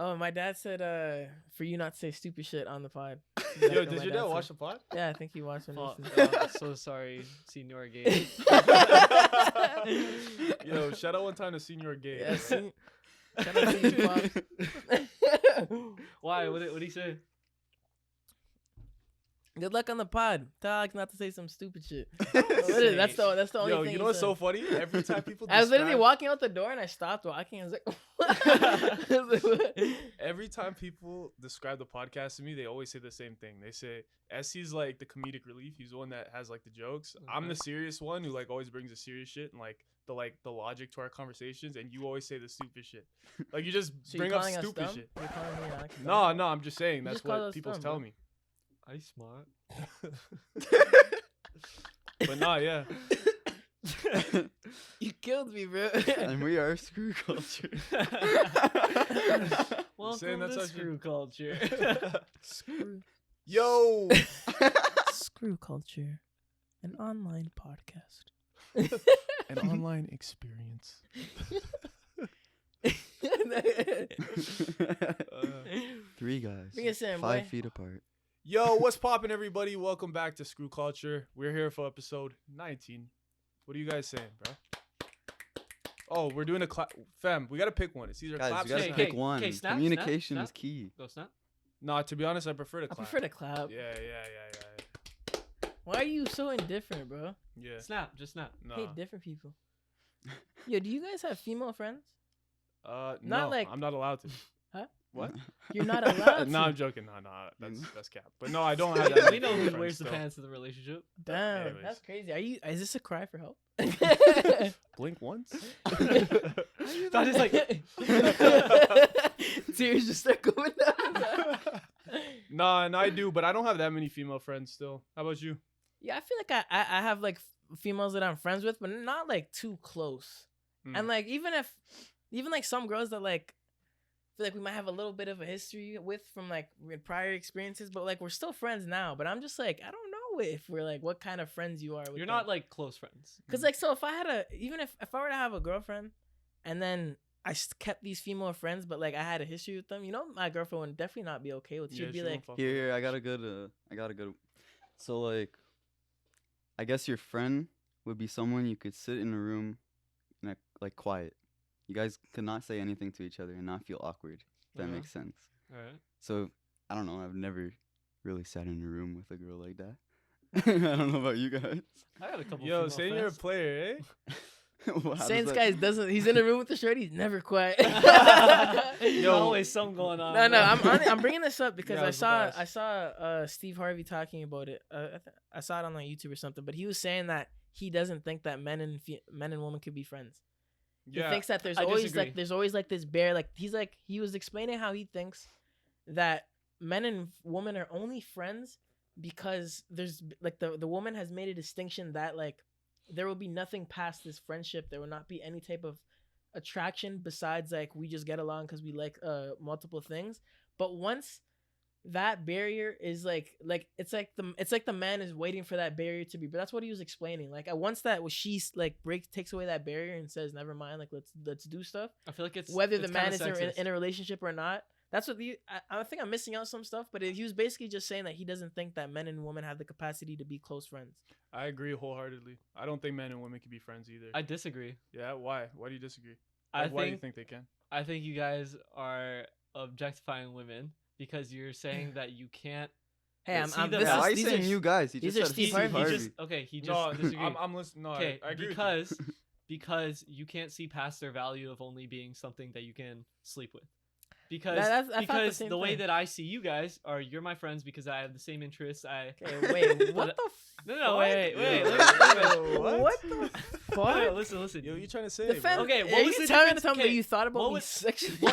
Oh, my dad said for you not to say stupid shit on the pod. Yo, did your dad watch the pod? Yeah, I think he watched it. So sorry, Senior Gay. Yo, shout out one time to Senior Gay. Yeah, shout out to you, Pop. Why? What did he say? Good luck on the pod. Tell Alex not to say some stupid shit. Say- That's the only Yo, thing. you know he what's said. so funny? Every time people I was literally describe- walking out the door and I stopped walking. I was like, Every time people describe the podcast to me, they always say the same thing. They say Esty's like the comedic relief. He's the one that has like the jokes. I'm the serious one who like always brings the serious shit and like the logic to our conversations. And you always say the stupid shit. Like you just So bring you're up calling us stupid dumb? shit. You're calling me Alex dumb? No, I'm just saying You that's just call what us people dumb, tell bro. me. I smart. But nah, yeah. You killed me, bro. And we are Screw Culture. Welcome that's to how Screw Culture. Screw, Yo. Screw Culture, an online podcast. An online experience. Three guys, Bring us in, 5 boy. feet apart. Yo, what's poppin', everybody? Welcome back to Screw Culture. We're here for episode 19. What are you guys saying, bro? Oh, we're doing a clap. Fam, we gotta pick one. It's either Guys, clap you gotta or Hey, snap. pick one. okay, snap, Communication snap, is key. Go snap. Nah, to be honest, I prefer to I clap. prefer to clap. Yeah. Why are you so indifferent, bro? Yeah. Snap. Just snap. Nah. Hate different people. Yo, do you guys have female friends? No, Not like- I'm not allowed to. Huh? What? You're not allowed to. No, I'm joking. No, that's cap. But no, I don't have that. We know many who friends wears the still. pants in the relationship. Damn, Anyways. that's crazy. Is this a cry for help? Blink once. That is like. Tears just start going down. Nah, I do, but I don't have that many female friends still. How about you? Yeah, I feel like I have like females that I'm friends with, but not like too close. And like even like some girls that like feel like we might have a little bit of a history with from like prior experiences, but like we're still friends now. But I'm just like I don't know if we're like what kind of friends you are. With You're them. not like close friends. Cause like so if I had even if I were to have a girlfriend, and then I kept these female friends, but like I had a history with them, you know, my girlfriend would definitely not be okay with. She'd Yeah, be she like, won't fuck with Here, it. I got a good. So like, I guess your friend would be someone you could sit in a room, like quiet. You guys could not say anything to each other and not feel awkward. If that Uh-huh. makes sense. All right. So I don't know. I've never really sat in a room with a girl like that. I don't know about you guys. I got a couple. Yo, female saying you're a friends. player, eh? Well, how Saying does this that- guy doesn't. He's in a room with the shorty. He's never quiet. There's Yo. always something going on. No, bro. I'm bringing this up because Yeah, I it's saw Steve Harvey talking about it. I saw it on like YouTube or something, but he was saying that he doesn't think that men and women could be friends. He thinks that there's I always disagree. like this bear. Like he was explaining how he thinks that men and women are only friends because there's like the woman has made a distinction that like there will be nothing past this friendship. There will not be any type of attraction besides like we just get along because we like multiple things. But once that barrier is like it's like the man is waiting for that barrier to be. But that's what he was explaining. Like once that she's like takes away that barrier and says never mind, like let's do stuff. I feel like it's Whether it's the man kinda is sexist. in a relationship or not. That's what I think I'm missing out some stuff. But he was basically just saying that he doesn't think that men and women have the capacity to be close friends. I agree wholeheartedly. I don't think men and women can be friends either. I disagree. Yeah, why? Why do you disagree? I Like, why do you think think they can? I think you guys are objectifying women because you're saying that you can't. Hey, Yeah, I'm see, the- this Yeah, is, why are you these saying are you guys? He these just are said Steve Steve Harvey. He Harvey. just okay. He just No, disagreed. I'm listening. No, Okay, I agree with you. because you can't see past their value of only being something that you can sleep with. Because I thought the because same the way thing. that I see you guys are you're my friends because I have the same interests. Okay, wait, what the No, wait. Yo, what the Wait, fuck? listen. Yo, you trying to say? The bro? fam- Okay, are what was you the telling me difference- something okay, that you thought about what me was- sexually?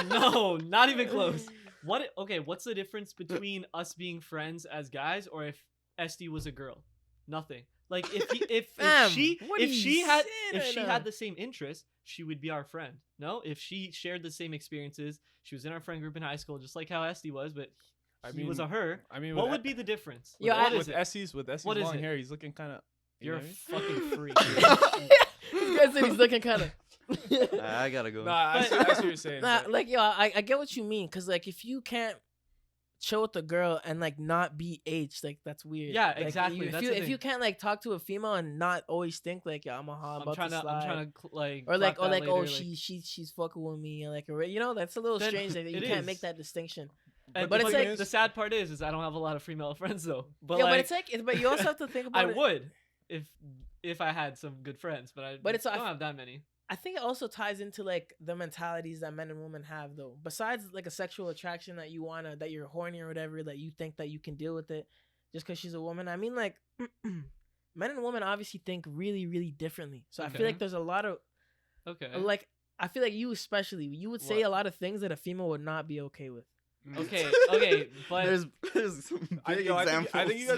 No, not even close. What's the difference between us being friends as guys or if Esty was a girl? Nothing. Like if Fam, she what are you saying right now? had the same interest, she would be our friend. No, if she shared the same experiences, she was in our friend group in high school, just like how Esty was, but he was a her. I mean, What would be the difference? Yo, What I- is with it? Essie's What is long it? hair? He's looking kind of. You're a fucking freak. This guy said he's looking kind of. I gotta go. Nah, I see what you're saying. Nah, but- like yo, I get what you mean, cause like if you can't chill with a girl and like not be H, like that's weird. Yeah, Like, exactly, if that's you the if thing. you can't like talk to a female and not always think like yo, I'm I'm about trying to to slide. I'm trying to like or like clock that oh later, like- she's fucking with me, and like you know that's a little Then strange that you it can't is. make that distinction. And but the it's thing like- is, the sad part is I don't have a lot of female friends though. But Yeah, like, but it's like but you also have to think I about it. would if I had some good friends, but I But it's- don't have that many. I think it also ties into like the mentalities that men and women have though. Besides like a sexual attraction that you're horny or whatever, that you think that you can deal with it just because she's a woman. I mean like men and women obviously think really, really differently. So I Okay. feel like there's a lot of Okay. like I feel like you especially you would say What? a lot of things that a female would not be okay with. Okay, but there's some I- big yo, I think- examples. I think you guys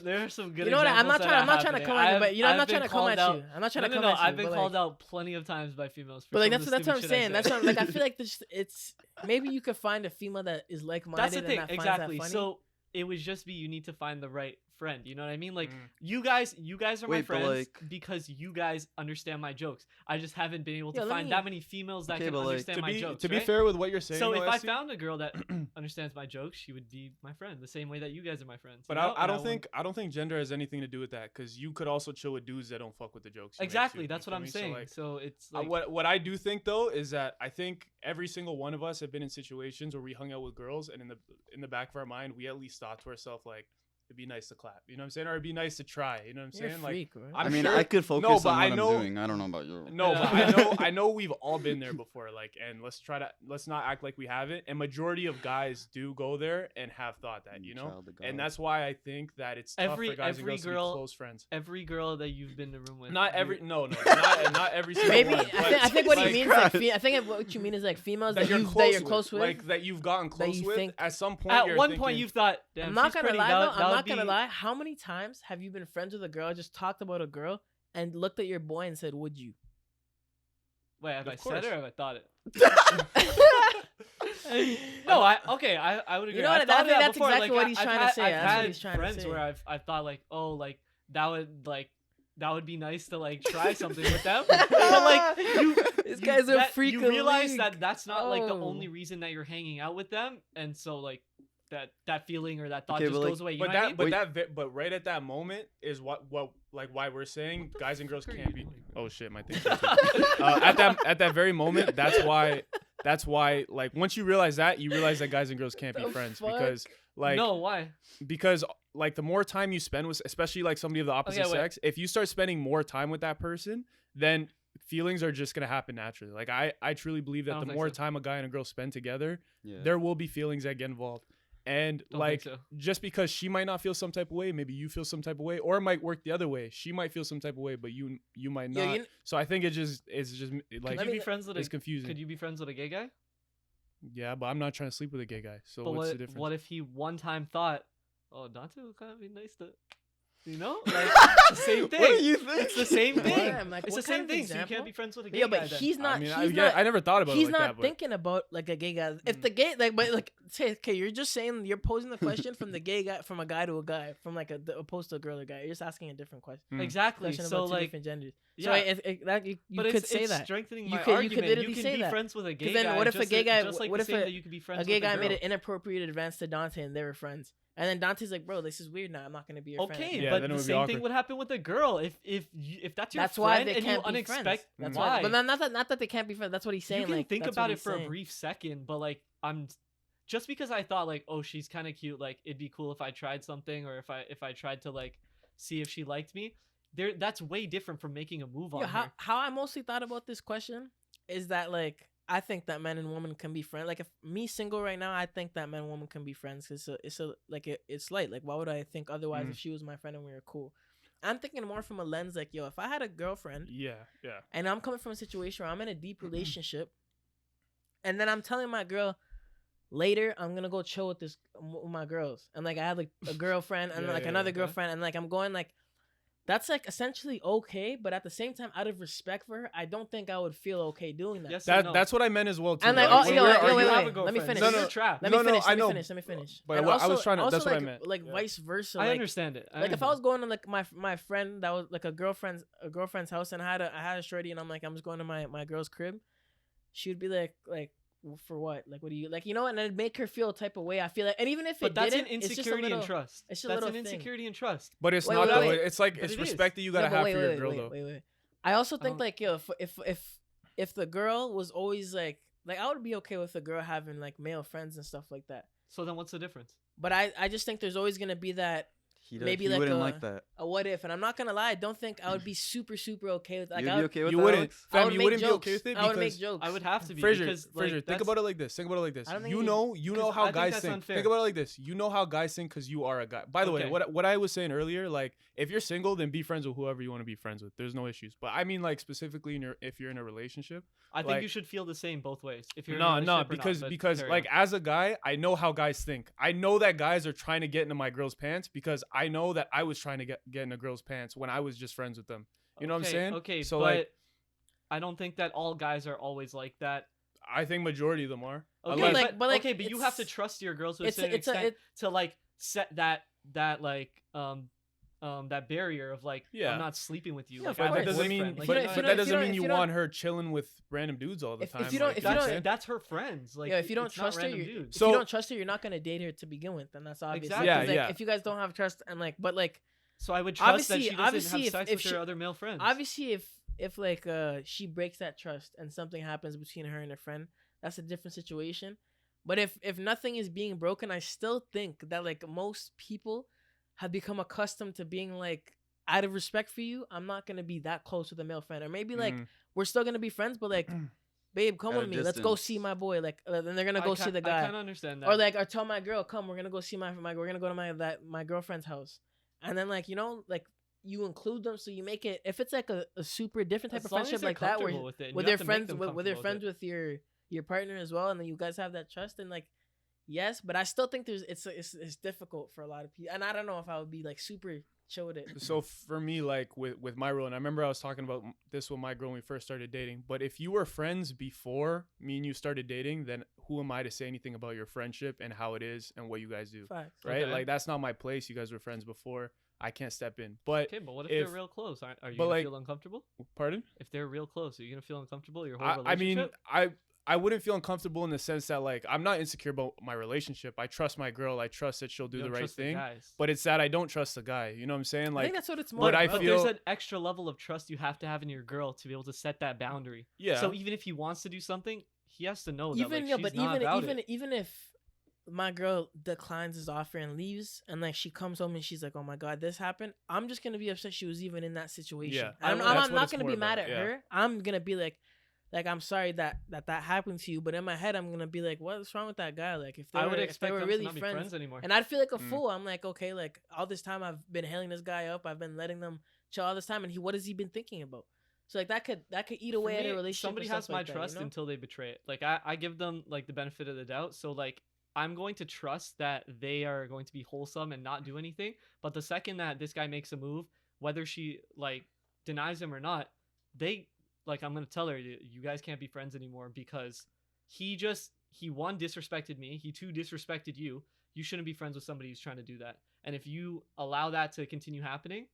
there are some good. You know what? I'm not examples that trying are to come happening. at you, but you know I'm I've not trying to been come called at out- you. I'm not trying No, to come no, at you. I've been but, called like, out plenty of times by females. For But like some of that's the what I'm stupid shit I saying. That's say. what like I feel like it's maybe you could find a female that is like minded. That's the thing, and that exactly. Finds that funny. So it would just be you need to find the right friend. You know what I mean? Like Mm. you guys are my Wait, but, friends like- because you guys understand my jokes. I just haven't been able to Yeah, let find me- that many females that Okay, can but, like, understand my jokes. to be right? fair with what you're saying, so though, if I Esty, found a girl that understands my jokes, she would be my friend, the same way that you guys are my friends. but you know? I And don't wouldn't- think gender has anything to do with that, because you could also chill with dudes that don't fuck with the jokes. you make, exactly. too, That's you what feel I'm me? saying. So, like, So it's like what I do think though is that I think every single one of us have been in situations where we hung out with girls, and in the back of our mind we at least thought to ourselves like, it'd be nice to clap, you know what I'm saying, or it'd be nice to try, you know what I'm You're saying? a Like, freak, bro. I'm I mean, sure- I could focus No, but on I what know- I'm doing. I don't know about you. No, Yeah. but I know we've all been there before. Like, and let's not act like we haven't. And majority of guys do go there and have thought that, you know. Child of And God. that's why I think that it's tough Every- for guys and every girls to girl- be close friends. every girl that you've been in a room with. Not you- every not every single Maybe one. I think what he like, means like I think what you mean is like females that you're close with. like that you've gotten that close you with. think- At some point, At you're one thinking, point, you've thought, damn, I'm not she's gonna pretty. lie That though. would- that I'm would not gonna be- lie. How many times have you been friends with a girl, just talked about a girl, and looked at your boy and said, "Would you?" Wait, have Of I said it or course. have I thought it? No, I would agree. You know what, I've I thought think that that's before. exactly like, what he's I've trying to had- say. I've That's what had he's trying to friends say. where I've thought like, oh, like that would be nice to like try something with them. But like This guy's a freak You of realize league. that that's not like the Oh. only reason that you're hanging out with them, and so like that feeling or that thought Okay, just but, like- goes away. You But know what I that mean? but right at that moment is what like why we're saying guys and girls fuck are can't you be. doing? Oh shit, my thing's at that very moment. That's why like once you realize that guys and girls can't be The friends fuck? because like No, why? because like the more time you spend with especially like somebody of the opposite Okay, wait. sex, if you start spending more time with that person, then feelings are just gonna happen naturally. Like I truly believe I that don't the think more so. time a guy and a girl spend together, Yeah. there will be feelings that get involved. And Don't like think so. just because she might not feel some type of way, maybe you feel some type of way, or it might work the other way. She might feel some type of way, but you might Yeah, not. you kn- So I think it's just like Could you be friends with it's a confusing. Could you be friends with a gay guy? Yeah, but I'm not trying to sleep with a gay guy. So But what's the difference? what if he one time thought, oh, Dante would kind of be nice to, you know, like the same thing. What do you think? It's the same What? thing. I'm like, It's the what same kind of thing. So you example? can't be friends with a gay Yeah, guy. but then. he's not. I mean, he's not. I never thought about it He's like not that. But thinking about like a gay guy. If Mm. the gay like, but like, say, okay, you're just saying you're posing the question from the gay guy, from a guy to a guy, from like opposed to a girl or guy. You're just asking a different question. Mm. Exactly. Question So about two like, different genders. yeah. So that you but could it's, say it's that. strengthening You my could- you could argument. literally can say be that. friends with a gay 'Cause then guy. what if a just gay guy- Just like what the if same a- that you could be friends A gay with guy a made girl. an inappropriate advance to Dante and they were friends. And then Dante's like, bro, this is weird now. I'm not gonna be your friend. Okay, Yeah, but then it the would be same thing awkward. would happen with a girl if that's your That's friend why they and can't you be friends. unexpect That's why. But not that they can't be friends. That's what he's saying. You can like, think that's about what it he's for a saying. brief second, but like I'm just because I thought like, oh, she's kind of cute, like it'd be cool if I tried something or if I tried to like see if she liked me. That's way different from making a move on Yeah, her. how I mostly thought about this question is that like I think that men and women can be friends. Like if me single right now, I think that men and women can be friends. It's light. Like why would I think otherwise Mm. if she was my friend and we were cool? I'm thinking more from a lens like, yo, if I had a girlfriend yeah. and I'm coming from a situation where I'm in a deep relationship, and then I'm telling my girl later I'm gonna go chill with my girls, and like I have like a girlfriend and Yeah, like yeah, another okay. girlfriend, and like I'm going like that's like essentially okay, but at the same time, out of respect for her, I don't think I would feel okay doing that. Yes and no. That's what I meant as well too. And like, Like, oh, when yo, we're yo, arguing- wait, You have a wait, let me girlfriend. finish. No, no, you're trapped. Let me No, no, finish. I Let me know. finish. Let me finish. But And I also, was trying to. also That's what I like, meant. like Yeah. vice versa. I Like, understand it. like if I was going to like my friend that was like a girlfriend's house, and I had a shorty, and I'm like, I'm just going to my girl's crib, she would be like for what? Like, what do you like? You know, and it'd make her feel a type of way. I feel like, and even if But it that's didn't, an it's just a insecurity little, and trust. it's just a That's little an thing. insecurity and trust. But it's Wait, not wait, though. wait. It's like But it's it is. respect that you No, gotta but have wait, for your wait, girl wait, though. wait. I also think like, yo, if the girl was always like I would be okay with the girl having like male friends and stuff like that. So then what's the difference? But I just think there's always gonna be that maybe he like wouldn't a, like that. a what if, and I'm not gonna lie, I don't think I would be super okay with like You'd I be would, okay with You that, wouldn't. Alex? I would Fam, you make wouldn't be jokes. okay with it I would make because jokes. I would have to be Fraser, because Fraser, think that's- about it like this. Think about it like this. I don't think You you- know because how I think guys that's think. unfair. Think about it like this. You know how guys think because you are a guy. By the way, Okay. what I was saying earlier, like if you're single, then be friends with whoever you want to be friends with. There's no issues. But I mean, like specifically if you're in a relationship. I think like- you should feel the same both ways. If you're in a No, relationship or not, because but like carry on. as a guy, I know how guys think. I know that guys are trying to get into my girl's pants because I know that I was trying to get in a girl's pants when I was just friends with them. You know what I'm Okay, saying? Okay, So but like, I don't think that all guys are always like that. I think majority of them are. Okay, Unless- but, like, okay, but you have to it's- trust your girls to a it's a- certain it's a- extent to like set that like that barrier of like Yeah. I'm not sleeping with you. Yeah, like, of I'm But your that course. doesn't mean. boyfriend. Like, you But, don't- you know if but you that don't- doesn't mean if you you don't- want her chilling with random dudes all the If- time. if you don't- like, if you know you what I'm don't- saying? that's her friends. Like yeah, if you don't it's not trust her, random if dudes. you So- don't trust her, you're not gonna date her to begin with, and that's obvious. Exactly. Like, 'cause, Yeah, like, yeah. if you guys don't have trust, and like, but like, So I would trust that obviously- she doesn't obviously have if- sex if with she- her other male friends. obviously, if like she breaks that trust and something happens between her and her friend, that's a different situation. But if nothing is being broken, I still think that like most people have become accustomed to being like, out of respect for you, I'm not gonna be that close with a male friend, or maybe like Mhm. we're still gonna be friends, but like, babe, come At with a me, let's go distance. see my boy. Like, then they're gonna go see the I guy. kind of understand that. Or like, or tell my girl, come, we're gonna go see we're gonna go to my girlfriend's house, and then like, you know, like you include them, so you make it, if it's like a super different type As of long as friendship they're like that, where comfortable with it, and with you their have to make friends them with their comfortable friends with with your partner as well, and then you guys have that trust, and like, yes, but I still think it's difficult for a lot of people, and I don't know if I would be like super chill with it. So for me, like with my role, and I remember I was talking about this with my girl when we first started dating. But if you were friends before me and you started dating, then who am I to say anything about your friendship and how it is and what you guys do? Facts. Right? Okay. Like that's not my place. You guys were friends before. I can't step in. But Okay, but what if, if- they're real close? Are you but, gonna like- feel uncomfortable? pardon? If they're real close, are you gonna feel uncomfortable your whole I mean, relationship? I wouldn't feel uncomfortable in the sense that like I'm not insecure about my relationship. I trust my girl. I trust that she'll do You the don't right trust the thing. guys. But it's that I don't trust the guy. You know what I'm saying? I Like think that's what it's more. but I about. But there's feel- an extra level of trust you have to have in your girl to be able to set that boundary. yeah. So even if he wants to do something, he has to know that even like, yeah, she's but not about it. even if my girl declines his offer and leaves, and like she comes home and she's like, "Oh my god, this happened," I'm just gonna be upset she was even in that situation. Yeah, And that's I'm what not it's gonna more be mad about, at yeah. her. I'm gonna be like I'm sorry that happened to you, but in my head I'm gonna be like, what's wrong with that guy? Like if they I were, would if they expect were them really to not be friends, friends anymore. and I'd feel like a Mm. fool. I'm like, okay, like all this time I've been hailing this guy up, I've been letting them chill all this time, and what has he been thinking about? So like that could eat For away at me, a relationship. somebody and has stuff my like that, trust you know? until they betray it. Like I give them like the benefit of the doubt. So like I'm going to trust that they are going to be wholesome and not do anything. But the second that this guy makes a move, whether she like denies him or not, I'm gonna tell her you guys can't be friends anymore because he one disrespected me, he two disrespected you. You shouldn't be friends with somebody who's trying to do that. And if you allow that to continue happening,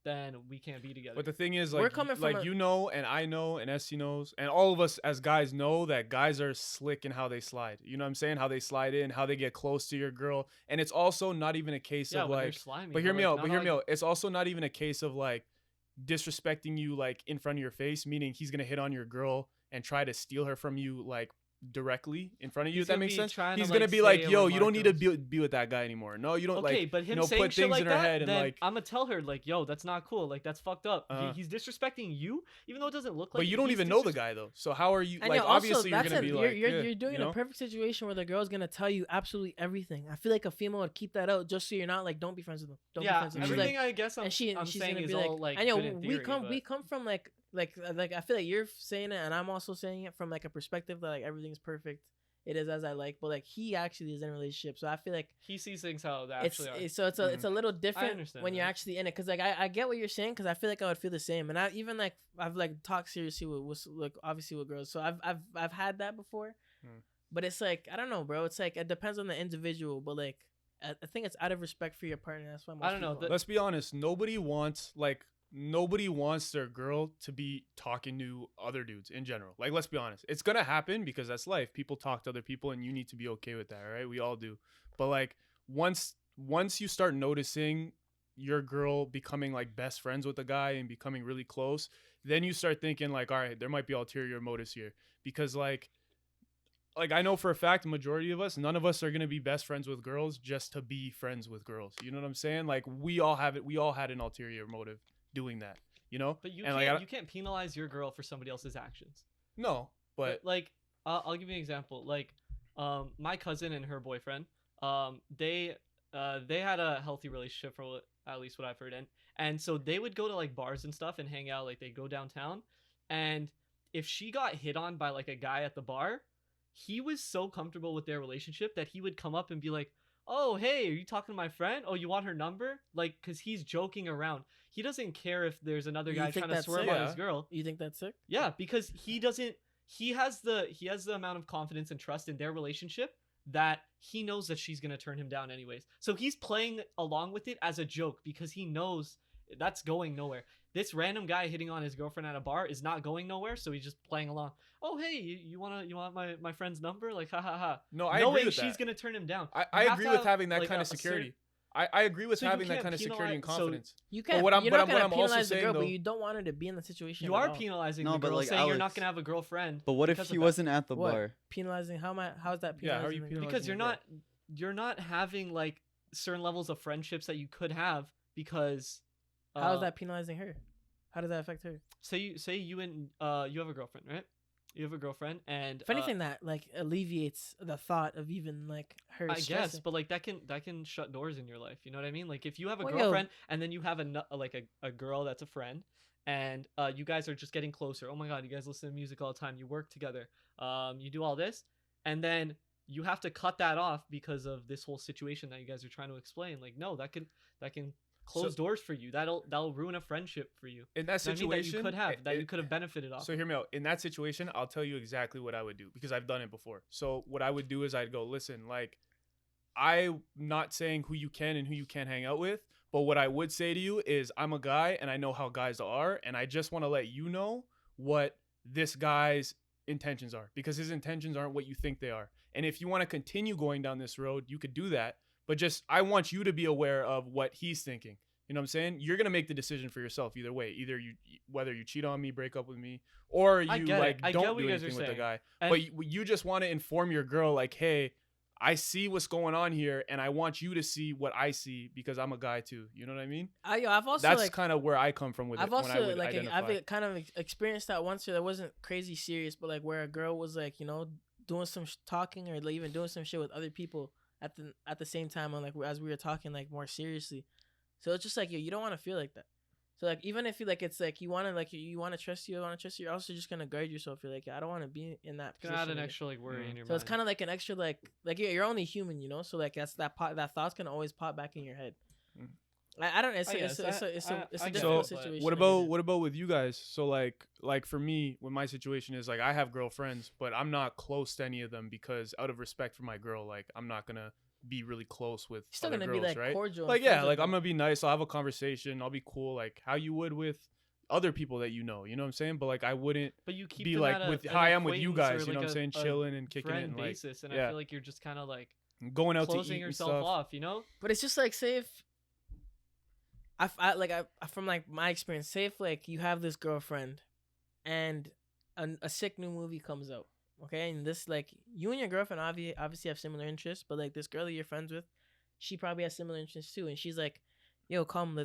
then we can't be together. But the thing is, We're like, coming from like a- you know, and I know, and Esty knows, and all of us as guys know that guys are slick in how they slide. You know what I'm saying? How they slide in, how they get close to your girl, and it's also not even a case yeah, of when they're like. slimy, But hear me like, out. not But hear all me out. It's also not even a case of like disrespecting you like in front of your face, meaning he's gonna hit on your girl and try to steal her from you like directly in front of you. He's If that gonna makes be sense. trying to, He's like, gonna be say like, or "Yo, you don't remark need to those- be with that guy anymore. No, you don't Okay, like." but him you know, saying put shit things like in her that, head and then like. I'm gonna tell her like, "Yo, that's not cool. Like that's fucked up. Uh-huh. He's disrespecting you, even though it doesn't look like." But you don't he's even know the disres- guy though. So how are you? And Like yeah, also, obviously you're that's gonna be you're, like, you're, yeah, you're doing you in know? a perfect situation where the girl's gonna tell you absolutely everything. I feel like a female would keep that out just so you're not like, don't be friends with them. Don't be Yeah, friends with them. She's everything like, I guess I'm, and she's saying gonna is be like, all like. and yo, good in theory, we but- come from like I feel like you're saying it, and I'm also saying it from like a perspective that like everything's perfect it is as I like, but like he actually is in a relationship, so I feel like He sees things how they it's, actually are. it's so it's a little different understand when you're that. actually in it, because like I get what you're saying, because I feel like I would feel the same, and I even like I've like talked seriously with like obviously with girls, so I've had that before, but it's like I don't know, bro. It's like it depends on the individual, but like I think it's out of respect for your partner. That's why most I don't know, people- Let's be honest. Nobody wants their girl to be talking to other dudes in general. Like, let's be honest. It's gonna happen because that's life. People talk to other people, and you need to be okay with that, right? We all do. But like once you start noticing your girl becoming like best friends with a guy and becoming really close, then you start thinking like, all right, there might be ulterior motives here, because like I know for a fact the majority of us, none of us are going to be best friends with girls just to be friends with girls. You know what I'm saying? Like we all have it. We all had an ulterior motive doing that, you know? But you And, can't like, you can't penalize your girl for somebody else's actions. No, but like I'll give you an example. Like my cousin and her boyfriend, they had a healthy relationship for at least what I've heard, and so they would go to like bars and stuff and hang out. Like they go downtown, and if she got hit on by like a guy at the bar, he was so comfortable with their relationship that he would come up and be like, "Oh, hey, are you talking to my friend? Oh, you want her number?" Like, because he's joking around. He doesn't care if there's another You guy think trying to that's swerve sick? on Yeah. his girl. You think that's sick? Yeah, because he doesn't. He has the amount of confidence and trust in their relationship that he knows that she's gonna turn him down anyways. So he's playing along with it as a joke because he knows that's going nowhere. This random guy hitting on his girlfriend at a bar is not going nowhere, so he's just playing along. Oh, hey, you want my friend's number? Like, ha ha ha. no, I Knowing agree with she's that. gonna turn him down. I You have agree to with have, having that like, kind a of security. certain- I agree with So you having that can't kind of security and penalize- so confidence. You can't. what I'm- you're but not I'm- gonna what I'm also penalize the saying, girl, though- but you don't want her to be in the situation. You at are all. penalizing No, the but, girl, like, saying you're not Alex- gonna have a girlfriend. But what if because he of that. wasn't at the What? bar? Penalizing? How's that penalizing? Yeah, how are you the- penalizing Because your girl? you're not having like certain levels of friendships that you could have because How is that penalizing her? How does that affect her? say you and you have a girlfriend, right? You have a girlfriend, and If anything, that like alleviates the thought of even like her. I guess, stressing. but like that can shut doors in your life. You know what I mean? Like if you have a Well, yo. girlfriend and then you have a girl that's a friend, and you guys are just getting closer. Oh my god, you guys listen to music all the time. You work together. You do all this, and then you have to cut that off because of this whole situation that you guys are trying to explain. Like no, that can close doors for you. That'll ruin a friendship for you. In that You know what I mean? situation, that you could have it- that you it- could have benefited off. So hear me out. In that situation, I'll tell you exactly what I would do because I've done it before. So what I would do is I'd go, listen, like I'm not saying who you can and who you can't hang out with, but what I would say to you is I'm a guy and I know how guys are, and I just want to let you know what this guy's intentions are, because his intentions aren't what you think they are. And if you want to continue going down this road, you could do that, but just I want you to be aware of what he's thinking. You know what I'm saying? You're gonna make the decision for yourself either way. Either whether you cheat on me, break up with me, or I you get it. like I get don't what do you guys are anything with the saying. guy. And- But you just want to inform your girl like, hey, I see what's going on here, and I want you to see what I see because I'm a guy too. You know what I mean? I've also That's like kind of where I come from with I've it. When I also would like identify. I've kind of experienced that once where that wasn't crazy serious, but like where a girl was like doing some talking or like even doing some shit with other people at the same time, and like as we were talking like more seriously. So it's just like you don't want to feel like that. So like even if you like it's like you want to trust you, you're also just gonna guard yourself. You're like I don't want to be in that Gonna position. add an again. extra like worry in your So mind. it's kind of like an extra like you're only human, So like that thoughts can always pop back in your head. Mm. I don't. It's I a guess. it's a I get difficult it, but situation. What to be in. about with you guys? So like for me, when my situation is like I have girlfriends, but I'm not close to any of them because out of respect for my girl, like I'm not gonna be really close with Still other gonna girls, be like right? cordial. and Like yeah, friends with like them. I'm gonna be nice. I'll have a conversation. I'll be cool, like how you would with other people that you know. You know what I'm saying? But like I wouldn't But you keep be them like at with an how I am with you acquaintance guys. or You know what I'm like saying? a Chilling and kicking it friend and like basis, and I yeah. feel like you're just kind of like going out to closing eat and yourself stuff. off, you know? But it's just like say if I from like my experience, say if like you have this girlfriend, and a sick new movie comes out, okay, and this like you and your girlfriend obviously have similar interests, but like this girl that you're friends with, she probably has similar interests too, and she's like, "Yo, come,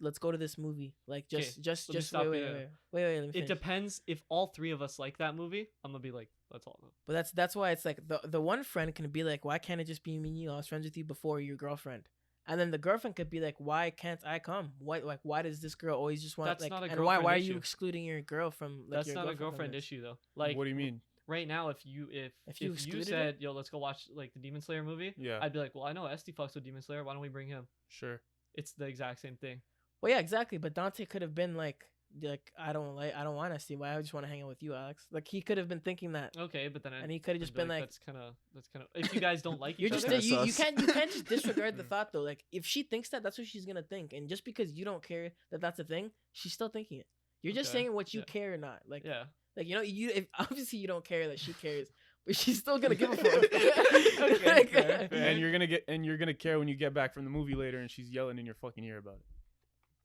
let's go to this movie." Like Okay, just let me just stop wait, you wait, there. wait, let me It finish. depends if all three of us like that movie. I'm gonna be like, let's all go. But that's why it's like the one friend can be like, "Why can't it just be me and you? I was friends with you before your girlfriend." And then the girlfriend could be like, "Why can't I come? Why does this girl always just want That's like? not a And why are girlfriend you issue. excluding your girl from like That's your not a girlfriend from girlfriend this? issue though. Like, what do you mean? right now, if you excluded said, it? yo, let's go watch like the Demon Slayer movie, Yeah. I'd be like, well, I know Esty fucks with Demon Slayer. Why don't we bring him? Sure. It's the exact same thing. Well, yeah, exactly. But Dante could have been like I don't want to see. Why I just want to hang out with you, Alex. Like he could have been thinking that, Okay, but then and he could have just I'd be been like, that's kind of if you guys don't like you're each just other. you Sus. can't just disregard the thought though. Like if she thinks that, that's what she's gonna think, and just because you don't care that that's a thing, she's still thinking it. You're just Okay, saying what you yeah. care or not. Like Yeah. like if obviously you don't care that she cares, but she's still gonna give a fuck. Okay, Like, fair. And you're gonna care when you get back from the movie later and she's yelling in your fucking ear about it.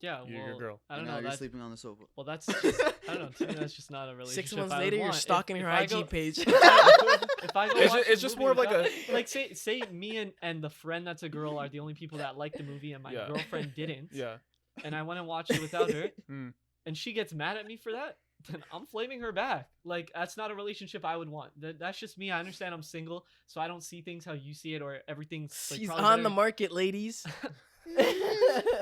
Yeah, You're well, your girl. I don't And know. now you're That's, sleeping on the sofa. well, that's just, I don't know. To me, that's just not a relationship. 6 months I would later, you're want. stalking If her I IG go- page. If I go It's watch it's the just movie more of like without- a like say me and the friend that's a girl are the only people that like the movie, and my Yeah. girlfriend didn't. yeah. And I went and watched it without her, Mm. and she gets mad at me for that. Then I'm flaming her back. Like that's not a relationship I would want. That's just me. I understand I'm single, so I don't see things how you see it, or everything's like, She's probably on better. the market, ladies.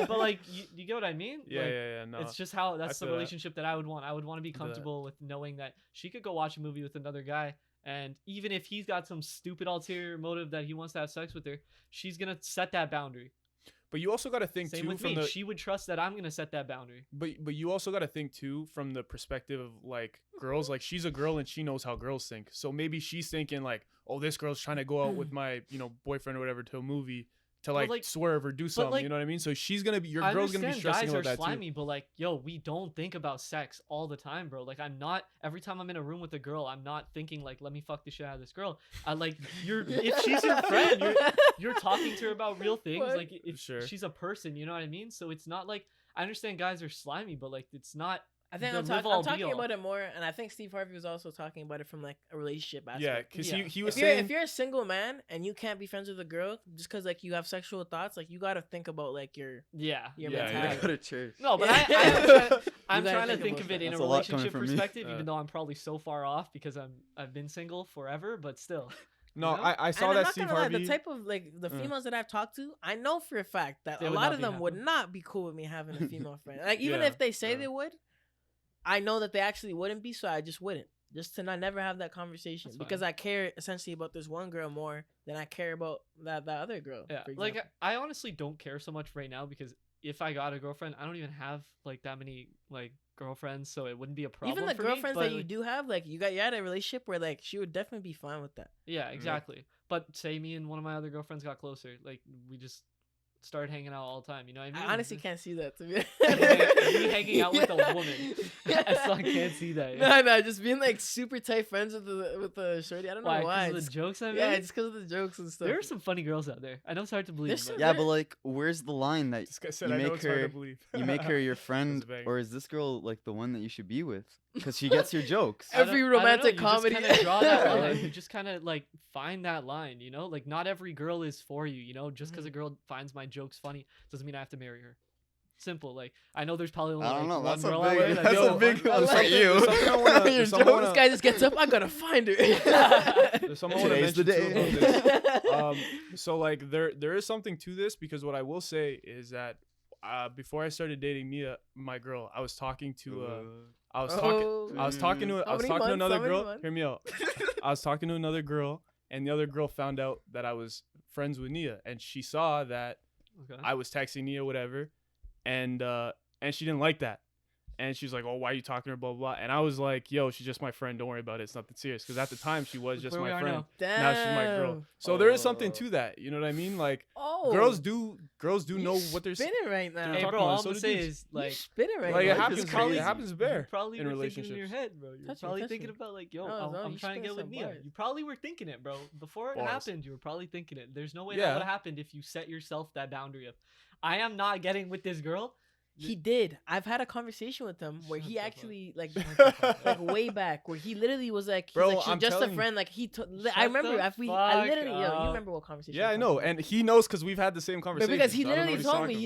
But like you get what I mean? Yeah, Like, yeah. No. It's just how that's the feel that. relationship that I would want. I would want to be that. comfortable with knowing that she could go watch a movie with another guy, and even if he's got some stupid ulterior motive that he wants to have sex with her, she's gonna set that boundary. But you also got to think Same too with from me. the She would trust that I'm gonna set that boundary. but you also got to think too from the perspective of like girls. Like she's a girl and she knows how girls think. So maybe she's thinking like, oh, this girl's trying to go out with my boyfriend or whatever to a movie to But, like swerve or do something. like, you know what I mean? So she's gonna be your I girl's gonna be understand stressing guys about are that slimy, too. but like, yo, we don't think about sex all the time, bro. Like, I'm not every time I'm in a room with a girl, I'm not thinking like, let me fuck the shit out of this girl. I like if she's your friend, you're talking to her about real things. What? Like, if Sure. she's a person, you know what I mean? So it's not like I understand guys are slimy, but like, it's not. I think the I'm live-all, talking be-all. about it more, and I think Steve Harvey was also talking about it from like a relationship aspect. Yeah, because Yeah. he was If you're, saying if you're a single man and you can't be friends with a girl just because like you have sexual thoughts, like you gotta think about like your Yeah. your Yeah, mentality. Go to church. No, but Yeah. I'm gotta trying to think think about of it that. in a That's a lot coming relationship from me. perspective, Yeah. even though I'm probably so far off because I've been single forever, but still. no, you know? I saw And I'm that not Steve gonna lie, Harvey. the type of like the females that I've talked to, I know for a fact that They a would lot not of be them would happy. not be cool with me having a female friend. Like even Yeah, if they say yeah. they would, I know that they actually wouldn't be, so I just wouldn't. Just to not never have that conversation That's because fine. I care essentially about this one girl more than I care about that other girl. Yeah, for like example. I honestly don't care so much right now because if I got a girlfriend, I don't even have like that many like girlfriends, so it wouldn't be a problem. Even the for me, girlfriends but, that you like, do have, like you had a relationship where like she would definitely be fine with that. yeah, exactly. But say me and one of my other girlfriends got closer, like we just started hanging out all the time. You know what I mean? I honestly can't see that to be Me hanging out with a woman. I still can't see that. No, just being like super tight friends with the shorty. I don't know Why? why. 'Cause of the jokes I made? Yeah, it's because of the jokes and stuff. There are some funny girls out there. I know it's hard to believe. There's But some- Yeah, There- but like, where's the line that This guy said, you "I know make it's hard to her- believe." you make her your friend, banger. or is this girl like the one that you should be with? Because she gets your jokes. I don't- Every I don't know, romantic you just comedy. kinda draw that Yeah. line. You just kind of like find that line, you know? Like not every girl is for you, you know? Just because a Mhm. girl finds my jokes funny doesn't mean I have to marry her. Simple. Like I know there's probably only I don't like, know, one that's a girl out big- there that that's a yo, big I one like for it. you. There's something I wanna- Your there's something I joke, wanna- this guy just gets up. I gotta find her. There's something I wanna Today's the mention too day. about this. So like there is something to this because what I will say is that before I started dating Mia, my girl, I was talking to I was talking Oh. I was talking to How many months? another How many girl. months? Hear me out. I was talking to another girl, and the other girl found out that I was friends with Nia, and she saw that Okay. I was texting Nia, whatever, and she didn't like that. And she's like, "Oh, why are you talking to her?" Blah blah. And I was like, "Yo, she's just my friend. Don't worry about it. It's nothing serious." Because at the time she was just Where we my are friend. now. Now she's my girl. So there is something Oh. to that. You know what I mean? Like Oh, girls do you know what they're spinning right now. Dude, Hey talking bro, about all it, I'm so gonna do say dudes. is like you spinning right like now. it happens. It's probably- It happens bare you probably in were relationships. thinking in your head, bro. You're Touch me, probably touch thinking me. about like, yo, No, no, I'm you trying to spinning get with some Mia. bars. You probably were thinking it, bro. Before it Bars. happened, you were probably thinking it. There's no way Yeah. that would have happened if you set yourself that boundary of, I am not getting with this girl. He did. I've had a conversation with him where Shut he the fuck actually like Fuck like way back where he literally was like, he's Bro, like, she's I'm just a telling you. friend. Like he, Shut I remember. the I literally, fuck yo, you up. remember what conversation? Yeah, we're I know, talking and he knows because we've had the same about. conversation. But because he so I don't know literally what told me, talking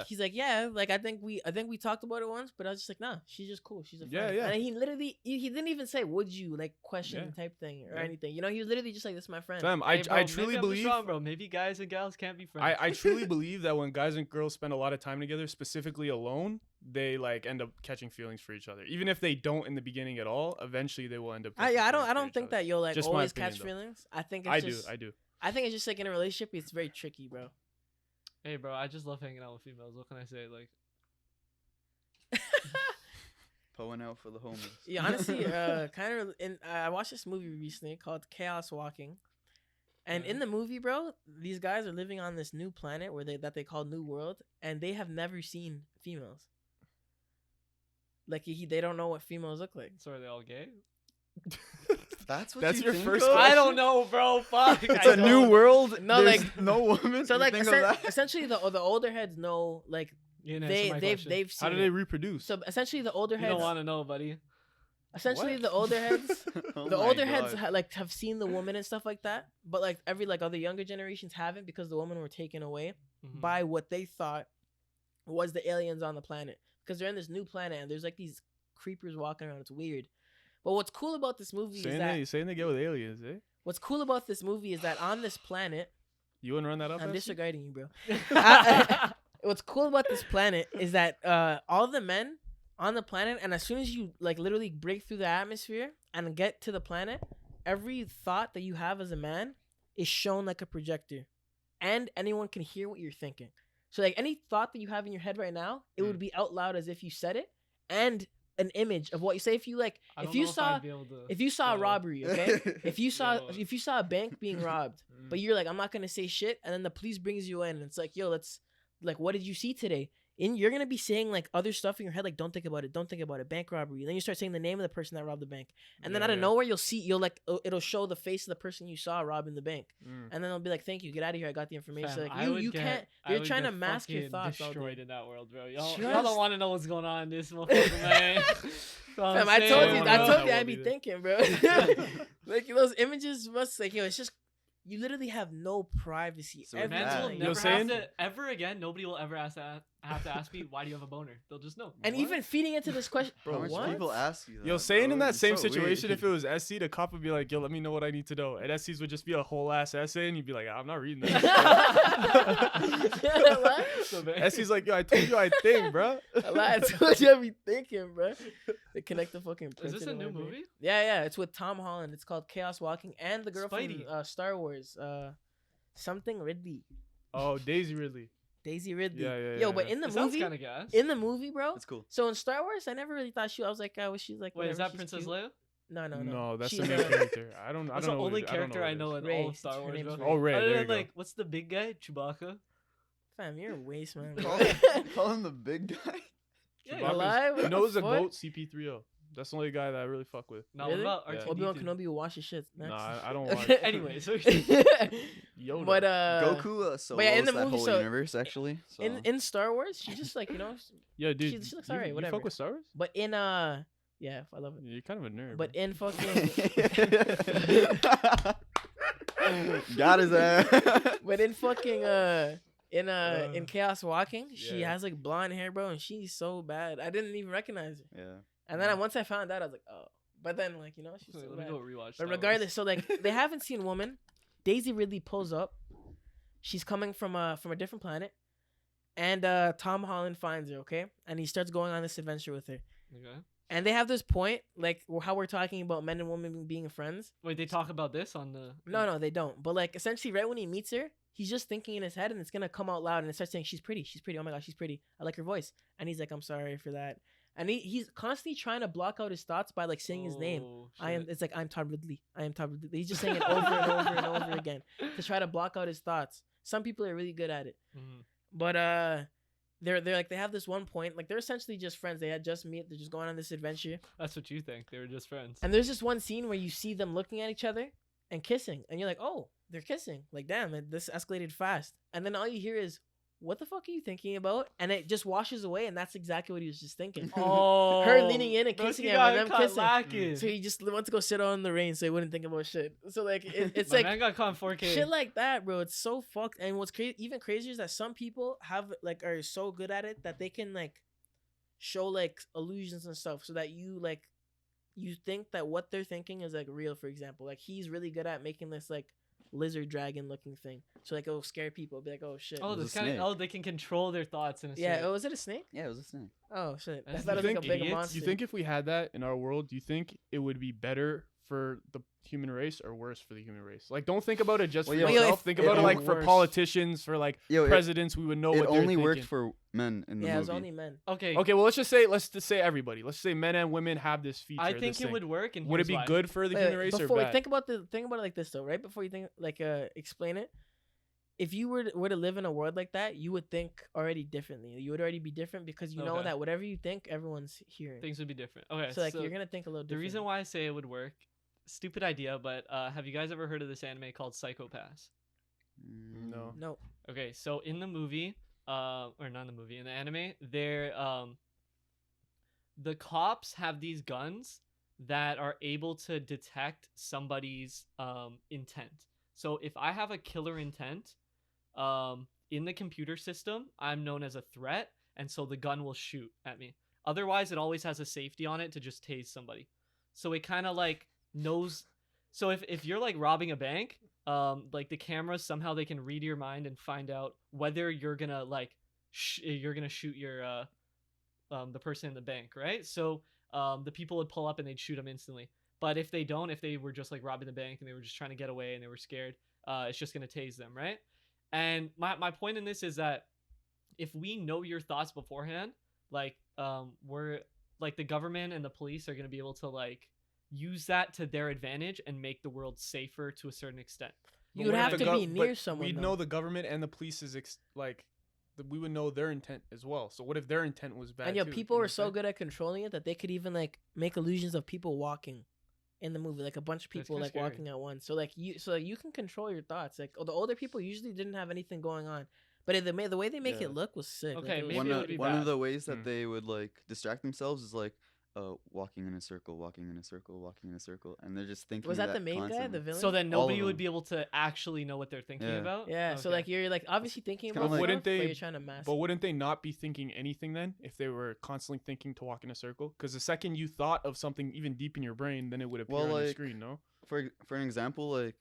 he's like, yeah, like I think we talked about it once, but I was just like, nah, she's just cool. She's a Yeah, friend. yeah. And he literally, he didn't even say, would you like question Yeah. type thing or Yeah. anything. You know, he was literally just like, this is my friend. Fam, Hey, bro, I maybe truly I'm just believe wrong, bro. Maybe guys and gals can't be friends. I truly believe that when guys and girls spend a lot of time together, specifically alone, they like end up catching feelings for each other. Even if they don't in the beginning at all, eventually they will end up. I catching don't feelings I for don't each think other. that you'll like Just my always opinion, catch though. feelings. I think it's I just do. I think it's just like in a relationship, it's very tricky, bro. Hey, bro, I just love hanging out with females. What can I say? Like, Pulling out for the homies. Yeah, honestly, kind of. I watched this movie recently called Chaos Walking, and in the movie, bro, these guys are living on this new planet where they call New World, and they have never seen females. Like they don't know what females look like. so are they all gay? That's what That's you your think first of? I don't know, bro. Fuck. It's I a new don't. world. No, There's like- no woman. So You like think of that? essentially the older heads know like You didn't answer my question. they've seen How do it. they reproduce? So essentially the older You heads don't want to know, buddy. essentially What? the older heads Oh the my older heads God. like have seen the woman and stuff like that, but like every like other younger generations haven't because the women were taken away Mhm. by what they thought was the aliens on the planet because they're in this new planet and there's like these creepers walking around. It's weird. But what's cool about this movie saying they get with aliens, eh? what's cool about this movie is that on this planet, You wouldn't run that up? I'm Esty? disregarding you, bro. What's cool about this planet is that all the men on the planet, and as soon as you like literally break through the atmosphere and get to the planet, every thought that you have as a man is shown like a projector, and anyone can hear what you're thinking. So like any thought that you have in your head right now, it would be out loud as if you said it, and an image of what you say. If you like, I if don't you know saw, I'd be able to if you saw a follow. robbery, okay, if you saw Yo. a bank being robbed, but you're like, I'm not gonna say shit, and then the police brings you in, and it's like, yo, let's like, what did you see today? You're gonna be saying like other stuff in your head, like don't think about it, bank robbery. And then you start saying the name of the person that robbed the bank, and then out of nowhere you'll like it'll show the face of the person you saw robbing the bank, and then they'll be like, thank you, get out of here, I got the information. Fam, Like I would you get- can't. I You're would trying to get mask your fucking thoughts all destroyed day. in that world, bro. Y'all Just- don't want to know what's going on in this motherfucker, man. Fam, I told you, bro. I'd be thinking, bro. Like those images must like, yo, it's just you literally have no privacy. So every Man Yeah. will time. never saying? have to ever again. Nobody will ever have to ask me why do you have a boner. They'll just know. And What? even feeding into this question, How bro, much what? people ask you that? Yo, saying bro? in that It's same so situation, weird. if it was Esty, the cop would be like, yo, let me know what I need to know. And Esty's would just be a whole ass essay, and you'd be like, I'm not reading that. What? So bad. Esty's like, yo, I told you I think, bro. A lot. I told you I'd be thinking, bro. They connect the fucking. Is this printer a in new my brain. movie? Yeah. It's with Tom Holland. It's called Chaos Walking, and the girl Spidey. from Star Wars, something Ridley, Oh, Daisy Ridley. Daisy Ridley. Yeah, yeah, Yo, yeah, but yeah. in the It sounds movie, kind of gas. in the movie, bro. It's cool. So in Star Wars, I never really thought I was like, I wish she's like. Wait, is whatever, that she's Princess cute. Leia? No. No, that's She's, the main character. I don't That's know. the what only it- I don't character I know what in it is. Rey. all of Star Her Wars, name's bro. Rey. Oh, Ray. Other There you than go. like, what's the big guy? Chewbacca. Fam, you're a waste, man. Call him the big guy. Yeah, Chewbacca's- alive? You What know, the there's a fuck? goat CP3O. That's the only guy that I really fuck with. No, Really? what about Yeah. R2D2? Obi-Wan Kenobi will wash his shit. Next. Nah, I don't watch. Anyway, so Yoda. But Goku solos yeah, in the that movie, whole so- universe actually. So. in Star Wars, she's just like Yo, dude, she looks you- alright, you whatever. fuck with Star Wars? But in yeah, I love it. You're kind of a nerd. But bro. in fucking, Got his ass. but in fucking in Chaos Walking, she Yeah. has like blonde hair, bro, and she's so bad. I didn't even recognize her. Yeah. And then once I found out, I was like, oh. But then like she's so let me bad. go rewatch. But Star regardless, so like they haven't seen Woman. Daisy Ridley pulls up. She's coming from a different planet, and Tom Holland finds her. Okay, and he starts going on this adventure with her. Wars. Okay. And they have this point, like how we're talking about men and women being friends. Wait, they talk about this on the. No, they don't. But like essentially, right when he meets her, he's just thinking in his head, and it's gonna come out loud, and it starts saying, "She's pretty. She's pretty. Oh my god, she's pretty. I like her voice." And he's like, "I'm sorry for that." And he's constantly trying to block out his thoughts by like saying his name. Oh, I am. shit. It's like I'm Todd Ridley. I am Todd Ridley. He's just saying it over and over and over again to try to block out his thoughts. Some people are really good at it, Mhm. but they're like they have this one point, like they're essentially just friends. They had just met. They're just going on this adventure, That's what you think. They were just friends. and there's this one scene where you see them looking at each other and kissing, and you're like, oh, they're kissing. Like damn, this escalated fast. And then all you hear is, what the fuck are you thinking about? And it just washes away, and that's exactly what he was just thinking. Oh, Her leaning in and bro, kissing he him got and them caught kissing. lacking. So he just went to go sit out in the rain so he wouldn't think about shit. So like it's My like man got caught in 4K. shit like that, bro. It's so fucked. And what's even crazier is that some people are so good at it that they can like show like illusions and stuff so that you think that what they're thinking is like real. For example, like he's really good at making this like lizard dragon looking thing. So like it'll scare people. Be like, oh shit. Oh, was this a kind of. snake. Oh, they can control their thoughts in a yeah. certain- Oh, was it a snake? Yeah, it was a snake. Oh shit. I That's thought it was You like a think big idiots? monster. You think if we had that in our world, do you think it would be better for the human race or worse for the human race? Like, don't think about it just Well, for yo, yourself. if- Think it about it only like for worse. politicians, for like Yo, presidents. We would know it what they're only worked thinking. for men in the Yeah, it was movie. only men. Okay. Okay, well, let's just say everybody. Let's say men and women have this feature. I this think it thing. would work. And Would it here's be why. good for the Wait, human race or before bad? think about it like this though, right? Before you think like explain it. If you were to live in a world like that, you would think already differently. You would already be different because you know Okay. that whatever you think, everyone's hearing. Things would be different. Okay. So like you're gonna think a little The different. reason why I say it would work, stupid idea, but have you guys ever heard of this anime called Psychopaths? No. No. Okay, so in the movie, or not in the movie, in the anime, the cops have these guns that are able to detect somebody's intent. So if I have a killer intent, in the computer system, I'm known as a threat, and so the gun will shoot at me. Otherwise, it always has a safety on it to just tase somebody. So it kind of like knows. So if you're like robbing a bank, like the cameras somehow they can read your mind and find out whether you're gonna like you're gonna shoot your the person in the bank, right? So the people would pull up and they'd shoot them instantly. But if they don't, if they were just like robbing the bank and they were just trying to get away and they were scared, it's just gonna tase them, right? And my point in this is that if we know your thoughts beforehand, like we're like the government and the police are gonna be able to like use that to their advantage and make the world safer to a certain extent. You But would what if have the to gov- be but near someone. We'd though. know the government and the police is we would know their intent as well. So what if their intent was bad? And yo, too, people you know were what I'm so saying? good at controlling it that they could even like make illusions of people walking in the movie, like a bunch of That's people kinda like scary. walking at once. So like you can control your thoughts. Like the older people usually didn't have anything going on, but the way they make Yeah. it look was sick. Like, Okay, it was maybe one it of, would be one bad. of the ways that Hmm. they would like distract themselves is like walking in a circle, walking in a circle, walking in a circle, and they're just thinking. Was that the main guy, constantly. the villain? So then All of nobody would them. be able to actually know what they're thinking Yeah. about. yeah. So Okay. like you're like obviously thinking kinda about like- Wouldn't stuff, but they- you're trying to mask. But wouldn't they not be thinking anything then if they were constantly thinking to walk in a circle? Because the second you thought of something even deep in your brain, then it would appear Well, on your like- screen. No. For an example, like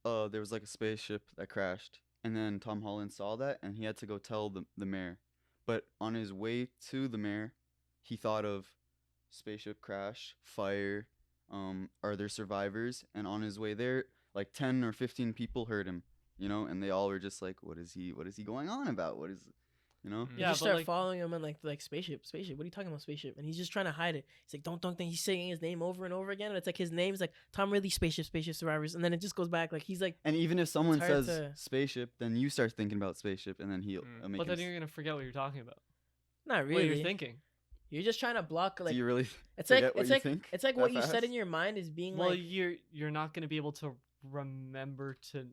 there was like a spaceship that crashed, and then Tom Holland saw that, and he had to go tell the mayor. But on his way to the mayor, he thought of spaceship crash, fire, are there survivors? And on his way there, like 10 or 15 people heard him, and they all were just like, what is he going on about? What is, Mm. You Yeah, just but, start like- following him and like spaceship. What are you talking about, spaceship? And he's just trying to hide it. He's like, don't think. He's saying his name over and over again. And it's like his name's like Tom Ridley, spaceship survivors. And then it just goes back. Like he's like, And even if someone hard says to- spaceship, then you start thinking about spaceship, and then he'll Mm. make But then him you're gonna forget what you're talking about. not What really. you're thinking. You're just trying to block do like you really it's like forget what it's you like think it's like that what you said fast? in your mind is being Well, like you're not gonna be able to remember to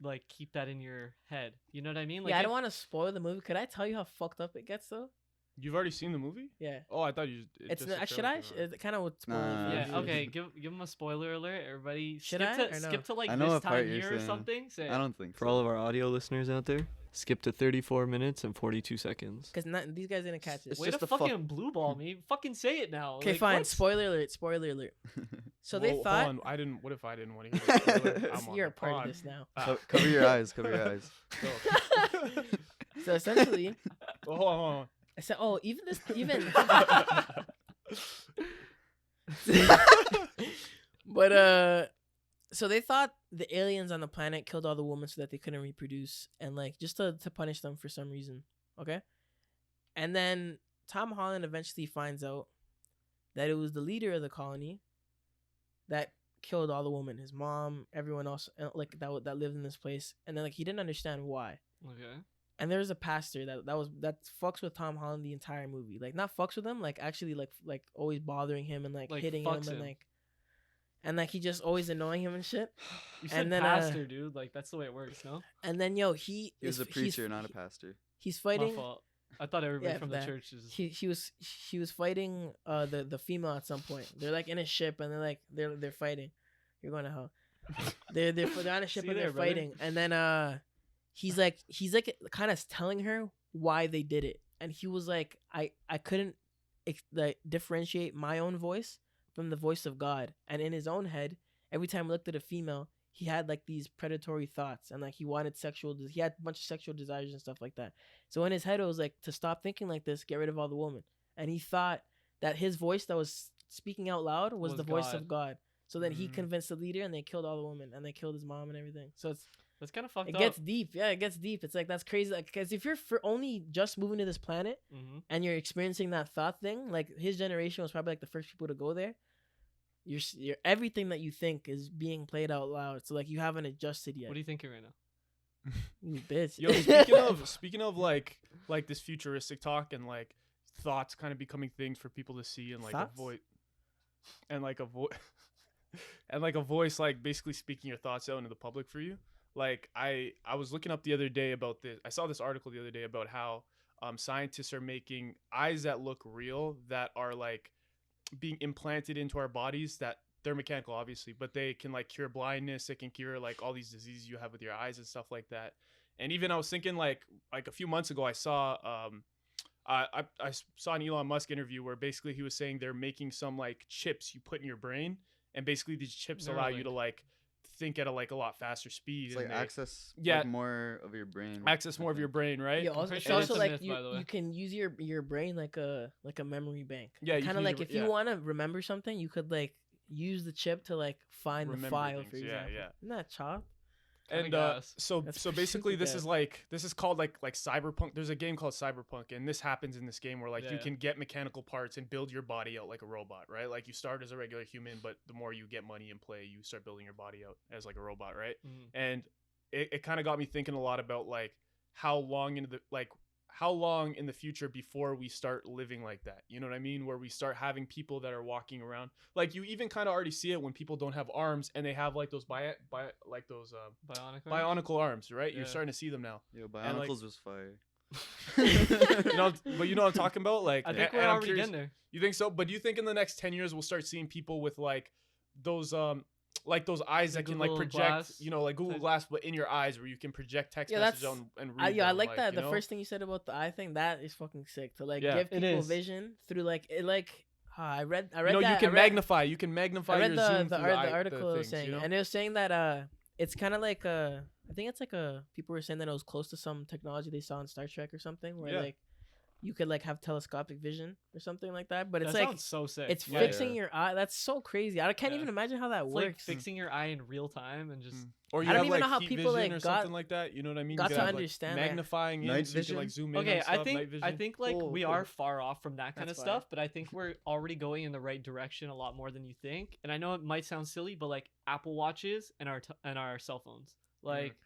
like keep that in your head. You know what I mean? Like yeah. I if- don't want to spoil the movie. Could I tell you how fucked up it gets though? You've already seen the movie? Yeah. Oh, I thought you. It's just not, a should trailer I? came out. It kind of would spoil. Nah, it for Yeah. you. Okay. Give them a spoiler alert. Everybody. Should skip I to or no? skip to like I know this what part time you're here or saying. something. Say I don't think For so. all of our audio listeners out there, skip to 34 minutes and 42 seconds. Because these guys didn't catch it. It's Way just to a fuck- fucking blue ball me. Fucking say it now. Okay, Like, fine. what? Spoiler alert. Spoiler alert. So Well, they hold thought on, I didn't. What if I didn't want to hear? The spoiler? I'm on you're a the part pod. of this now. Ah, Cover your eyes. Cover your eyes. go. So essentially, Well, hold on. I said, "Oh, even but so they thought the aliens on the planet killed all the women so that they couldn't reproduce, and like just to punish them for some reason. Okay, and then Tom Holland eventually finds out that it was the leader of the colony that killed all the women, his mom, everyone else, like that lived in this place, and then like he didn't understand why. Okay. And there's a pastor that fucks with Tom Holland the entire movie. Like not fucks with him, like actually like always bothering him and like hitting him fucks and like he just always annoying him and shit. You said And then, pastor, dude. Like that's the way it works, no? And then he He was a he's- preacher, not a pastor. He's My fighting. fault. I thought everybody Yeah, from the that. church is. He was fighting the female at some point. They're like in a ship and they're fighting. You're going to hell. they're on a ship See and there, they're brother. fighting. And then he's like kind of telling her why they did it. And he was like, I couldn't like differentiate my own voice from the voice of God. And in his own head, every time he looked at a female, he had like these predatory thoughts and like he wanted he had a bunch of sexual desires and stuff like that. So in his head it was like, to stop thinking like this, get rid of all the women. And he thought that his voice that was speaking out loud was the voice of God. So then he convinced the leader and they killed all the women and they killed his mom and everything. So That's kind of fucked up. it gets deep. Yeah, it gets deep. It's like, that's crazy. Like, because if you're only just moving to this planet and you're experiencing that thought thing, like his generation was probably like the first people to go there. You're everything that you think is being played out loud. So like you haven't adjusted yet. What are you thinking right now? You bitch. Yo, speaking of like this futuristic talk and like thoughts kind of becoming things for people to see and like Thoughts? a voice and like a voice and like a voice like basically speaking your thoughts out into the public for you. Like I was looking up the other day about this. I saw this article the other day about how scientists are making eyes that look real that are like being implanted into our bodies, that they're mechanical obviously, but they can like cure blindness, it can cure like all these diseases you have with your eyes and stuff like that. And even I was thinking like a few months ago I saw I saw an Elon Musk interview where basically he was saying they're making some like chips you put in your brain, and basically these chips allow you to like think at a lot faster speed. It's like and access Yeah. like more of your brain. access more of your brain, right? Yeah, also, pretty it's sure also it's a like myth, by the way. you can use your brain like a memory bank. Yeah, you kind can of use like your- if you yeah. want to remember something, you could like use the chip to like find the Remember file, things, for yeah, example. yeah. Isn't that chop? Kinda And gas. so That's basically super this is called like cyberpunk. There's a game called Cyberpunk, and this happens in this game where like you Yeah. can get mechanical parts and build your body out like a robot, right? Like you start as a regular human, but the more you get money and play, you start building your body out as like a robot, right? And it kind of got me thinking a lot about like how long in the future before we start living like that, you know what I mean, where we start having people that are walking around, like you even kind of already see it when people don't have arms and they have like those Bionic. arms? bionical arms, right? You're Yeah. starting to see them now. Yo, And, like- Bionicles was fire. You know, but you know what I'm talking about, like I think and we're I'm already curious- getting there. You think so? But do you think in the next 10 years we'll start seeing people with like those eyes The that can like Google project, Glass you know, like Google type- Glass, but in your eyes where you can project text Yeah, messages that's- on and read I them, like that. you The know? first thing you said about the eye thing, that is fucking sick. To like Yeah. give It people is. vision through like it like. I read you know, that. you can I read, magnify. You can magnify I read your the zoom the, through ar- the the article it was things, saying, you know? and it was saying that it's kind of like I think it's like people were saying that it was close to some technology they saw in Star Trek or something, where Yeah. like you could like have telescopic vision or something like that. But it's That like sounds so sick. it's Yeah. fixing your eye. That's so crazy. I can't Yeah. even imagine how that It's like works. fixing your eye in real time and just Or you I don't have even like know how heat people, vision like, or got- something like that. You know what I mean? got You to could have, understand like, that. magnifying in, Night so you can like vision? zoom in. okay. on stuff, night vision. I think like Cool, we cool. are far off from that kind That's of fire. stuff, but I think we're already going in the right direction a lot more than you think. And I know it might sound silly, but like Apple Watches and our cell phones, like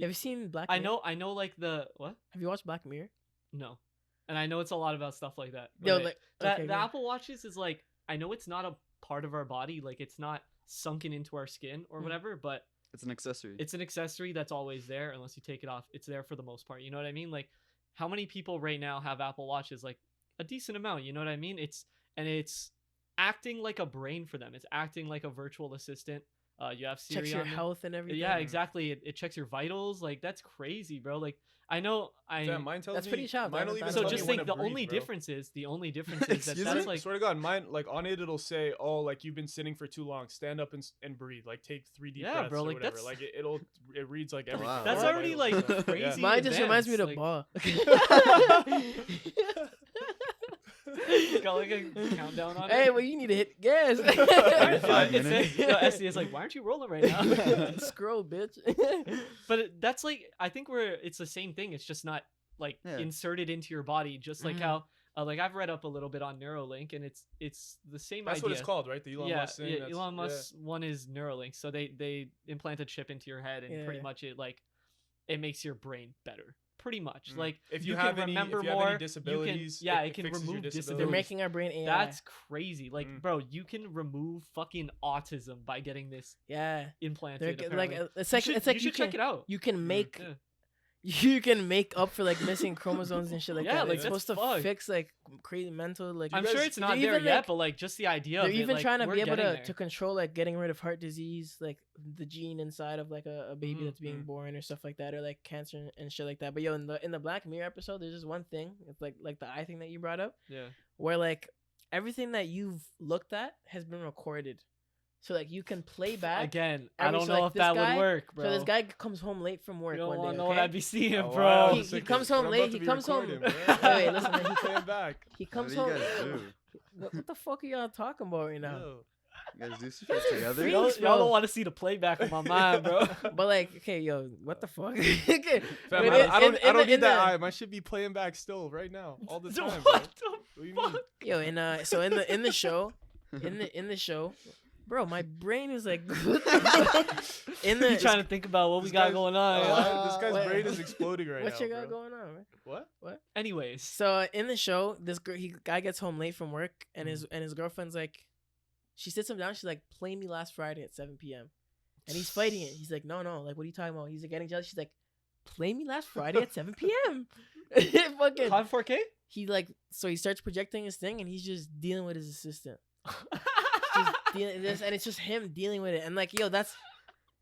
Have you seen Black I Mirror? know like the what? Have you watched Black Mirror? No, and I know it's a lot about stuff like that. Yo, but like that okay, the go on. Apple Watches is like, I know it's not a part of our body, like it's not sunken into our skin or Mhm. whatever, but It's an accessory. it's an accessory that's always there unless you take it off. It's there for the most part. You know what I mean? Like how many people right now have Apple Watches? Like a decent amount, you know what I mean? It's acting like a brain for them. It's acting like a virtual assistant. You have Siri checks your on it. health and everything. Yeah, exactly. It checks your vitals. Like that's crazy, bro. Like I know Damn, mine tells That's me. pretty sharp, Mine will man. even so tell just me when think to the only breathe, bro. difference is that Excuse that's me? like Swear to God, mine like on it it'll say, "Oh, like you've been sitting for too long. Stand up and breathe. Like take 3 deep Yeah, breaths bro, or like, whatever." that's- Like it reads like everything. Wow. that's Wow. already like Yeah. crazy. Mine just reminds me of the advanced, ball. like, got like a countdown on Hey, it. well, you need to hit gas. Five It's minutes. yo, Esty is like, why aren't you rolling right now? Scroll, bitch. But that's like, I think it's the same thing. It's just not like Yeah. inserted into your body, just like Mhm. how like I've read up a little bit on Neuralink, and it's the same That's idea. what it's called, right? The Elon yeah, Musk thing. yeah, that's- Elon yeah. Musk one is Neuralink. So they implant a chip into your head, and pretty Yeah. much it makes your brain better. Pretty much, Mm. like If you can have any remember if you have more, any disabilities, yeah, it it can fixes your remove They're disabilities. making our brain AI. That's crazy. Like, Mm. bro, you can remove fucking autism by getting this yeah. implanted. They're like apparently. it's like you should check it out. You can make Yeah. you can make up for like missing chromosomes and shit like Yeah, that. like, It's that's supposed to fucked. fix like crazy mental like. I'm guys- sure it's not they're there even, yet, like- but like just the idea They're of it, even like, trying to we're be able getting to there. to control like getting rid of heart disease, like the gene inside of like a baby Mhm, that's being mhm. born or stuff like that, or like cancer and shit like that. But yo, in the Black Mirror episode, there's this one thing. It's like the eye thing that you brought up, Yeah. where like everything that you've looked at has been recorded. So like you can play back. Again, every- I don't so, know like, if this that guy- would work, bro. So this guy comes home late from work you don't one want day. to know what okay? I'd be seeing, Oh, bro. wow, He sick comes of- home I'm late, about to he be comes home- recording, bro. Wait, listen, he Playing back. He What comes do you home. guys do? What the fuck are y'all talking about right now? Yo. You guys do shit together? Freaks, Y'all bro. don't want to see the playback of my mind, bro. But like, okay, yo, what the fuck? Okay, Fam, but I in- don't in the- need in that the- eye. My shit be playing back still right now, all the So time, bro. what What the do you mean? fuck? Yo, and so in the show, in the show, bro, my brain is like in You the trying to think about what we This got guy's- going on? yo. This guy's what- brain is exploding right what now. you got bro. going on, man? What? Anyways, So in the show, this guy gets home late from work, and Mm-hmm. his girlfriend's like, she sits him down. She's like, "Play me last Friday at 7 p.m." And he's fighting it. He's like, "No, like, what are you talking about?" He's like getting jealous. She's like, "Play me last Friday at 7 p.m." Fucking, COD 4K? he like, so he starts projecting his thing, and he's just dealing with his assistant. Just dealing this, and it's just him dealing with it, and like, yo,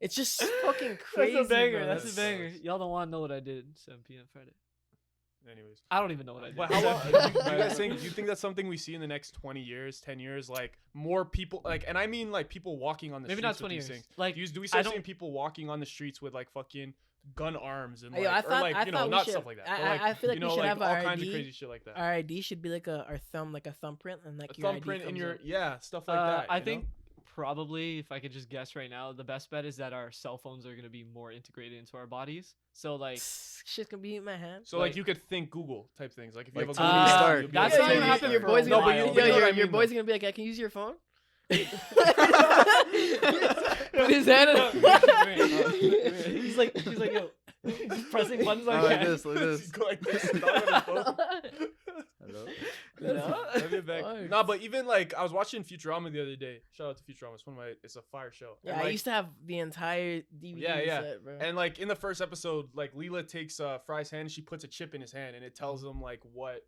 it's just fucking crazy. That's a banger. bro. That's That a banger. sucks. Y'all don't want to know what I did 7 p.m. Friday. Anyways. I don't even know what I did. But how long? Do you guys think? Do you think that's something we see in the next 20 years, 10 years? Like more people, like, and I mean like people walking on the Maybe streets not with 20 these years. things. Like, Do we I start don't- seeing people walking on the streets with like fucking gun arms and Yo, like, I or thought- like I you know, thought we not should- stuff like that. I- but like, I feel like you we know, should like have all our kinds of ID. crazy shit like that. Our ID should be like a thumb, like a thumbprint, and like A your ID thumbprint in comes your up. stuff like that. I you think know? probably, if I could just guess right now, the best bet is that our cell phones are going to be more integrated into our bodies. So, like, Shit can be in my hand. so. Like you could think Google type things. Like if you Like have a Tony Google, Stark. you'll be That's able not to gonna use happen it. Your for boy's a gonna while. be, No, yo, but you know what I your mean, boy's though. gonna be like, I can use your phone. Put his hand. he's like, yo, he's pressing buttons Oh, on like cash. this, like this. Go like this. Talk on his phone. Hello? That'd be back. Fuck. Nah, but even like I was watching Futurama the other day. Shout out to Futurama. It's a fire show. Yeah, And, I like, used to have the entire DVD Yeah. set, bro. And like in the first episode, like Leela takes Fry's hand and she puts a chip in his hand and it tells him like what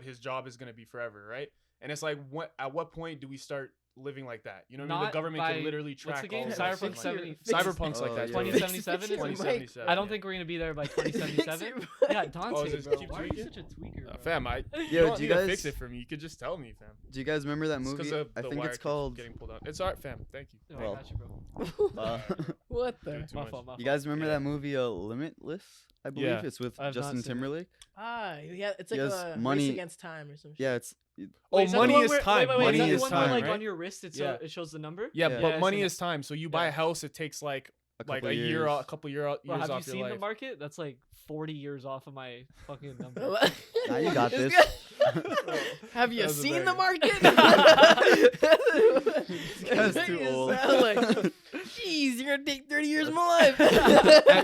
his job is gonna be forever, right? And it's like at what point do we start living like that? You know what I mean? The Not government by- can literally track what's the game? all of Cyberpunk us and, like, 70 Cyberpunk's like Oh, that. yeah. 2077 is 2077. I don't think we're gonna be there by 2077. Yeah, Dante, this bro. keep Why are you tweaking? such a tweaker, bro? Fam, you Yo, don't do need you to guys fix it for me. You could just tell me, fam. Do you guys remember that It's 'cause movie? of I the think wire it's keeps called. getting pulled out. It's alright, fam. Thank you. Oh, Well, I got you, bro. What Dude, the? too My much. fault, my You fault. guys remember Yeah. that movie Limitless? I believe Yeah. it's with I have not Justin seen it. Timberlake. Yeah, it's like He has a money- race against time or some shit. Yeah, it's Oh, Wait, is that the money one is where- time. Wait, Money is that is the one where, time, like right? on your wrist, it shows the number? Yeah, Yeah. but I've money seen is time. So you buy Yeah. a house, it takes like a couple a years. year, a couple years Bro, have you off your seen the life. market? That's like 40 years off of my fucking number. Now you got this. Have you That was a seen the banger. market? guy's Make too it old. sound like, Jeez, you're gonna take 30 years of my life.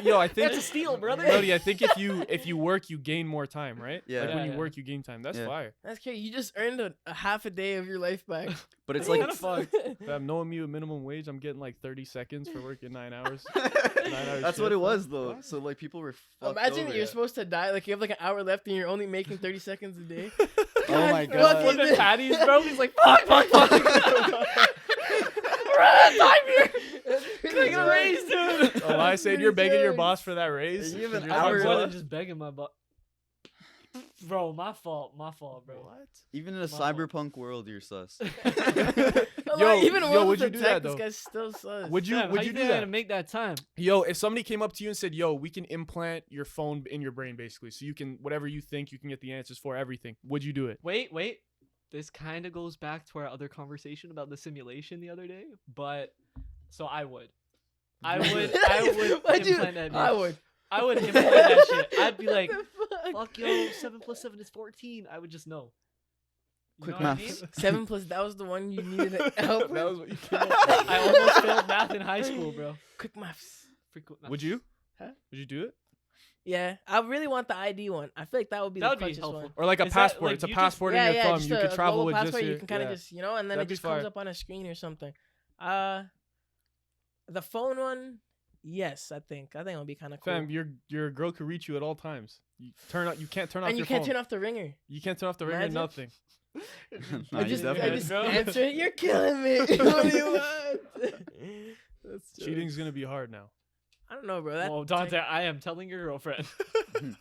Yo, I think That's a steal, brother. Brody, I think if you work, you gain more time, right? Yeah. Like when Yeah, you yeah. work, you gain time. That's Yeah. fire. That's crazy. You just earned a half a day of your life back. But it's What like the fuck? If I'm knowing me with minimum wage, I'm getting like 30 seconds for working 9 hours. that's what shift, it was bro. though. So like people were. fucked Imagine over. that you're supposed to die. Like you have like an hour left and you're only making 30 seconds a day. Oh my God, god. fucking- Flipping patties, bro. He's like, fuck. We're out of time here. Can I get a raise, dude? Oh, I said you're begging your Jokes. boss for that raise. You have an You're hour like, More "What?" than just begging my butt. Bro, my fault, bro. What? Even in a fault. cyberpunk world, you're sus. Even yo, with would the you do tech, that, this though? guy's still sus. Would you Damn, would how you you do think I'm that? gonna make that time? Yo, if somebody came up to you and said, "Yo, we can implant your phone in your brain, basically, so you can whatever you think, you can get the answers for everything," would you do it? Wait. This kind of goes back to our other conversation about the simulation the other day, but so I would Why'd you- implant that. I bitch. would. I would implant that shit. I'd be like, What the fuck? fuck yo, 7 + 7 is 14. I would just know. You Quick know what I maths. mean? 7 plus, that was the one you needed help with? That was what you came up I almost failed math in high school, bro. Quick maths. Frequent math. Would you? Huh? Would you do it? Yeah, I really want the ID one. I feel like that would be That the would be clutchest helpful. one. Or like a Is that, passport? like, It's a you just- passport in your thumb. just You a could travel global with just passport. your. You can kind of yeah. just, and then That'd it be just comes fire. up on a screen or something. The phone one, yes, I think it'll be kind of cool. Fam, your girl could reach you at all times. You can't turn off And your you can't phone. turn off the ringer. You can't turn off the ringer. Imagine. Nothing. Nah, I you just definitely- answer it. You're killing me. What do you want? That's Cheating's gonna be hard now. I don't know, bro. That Whoa, Dante, I am telling your girlfriend.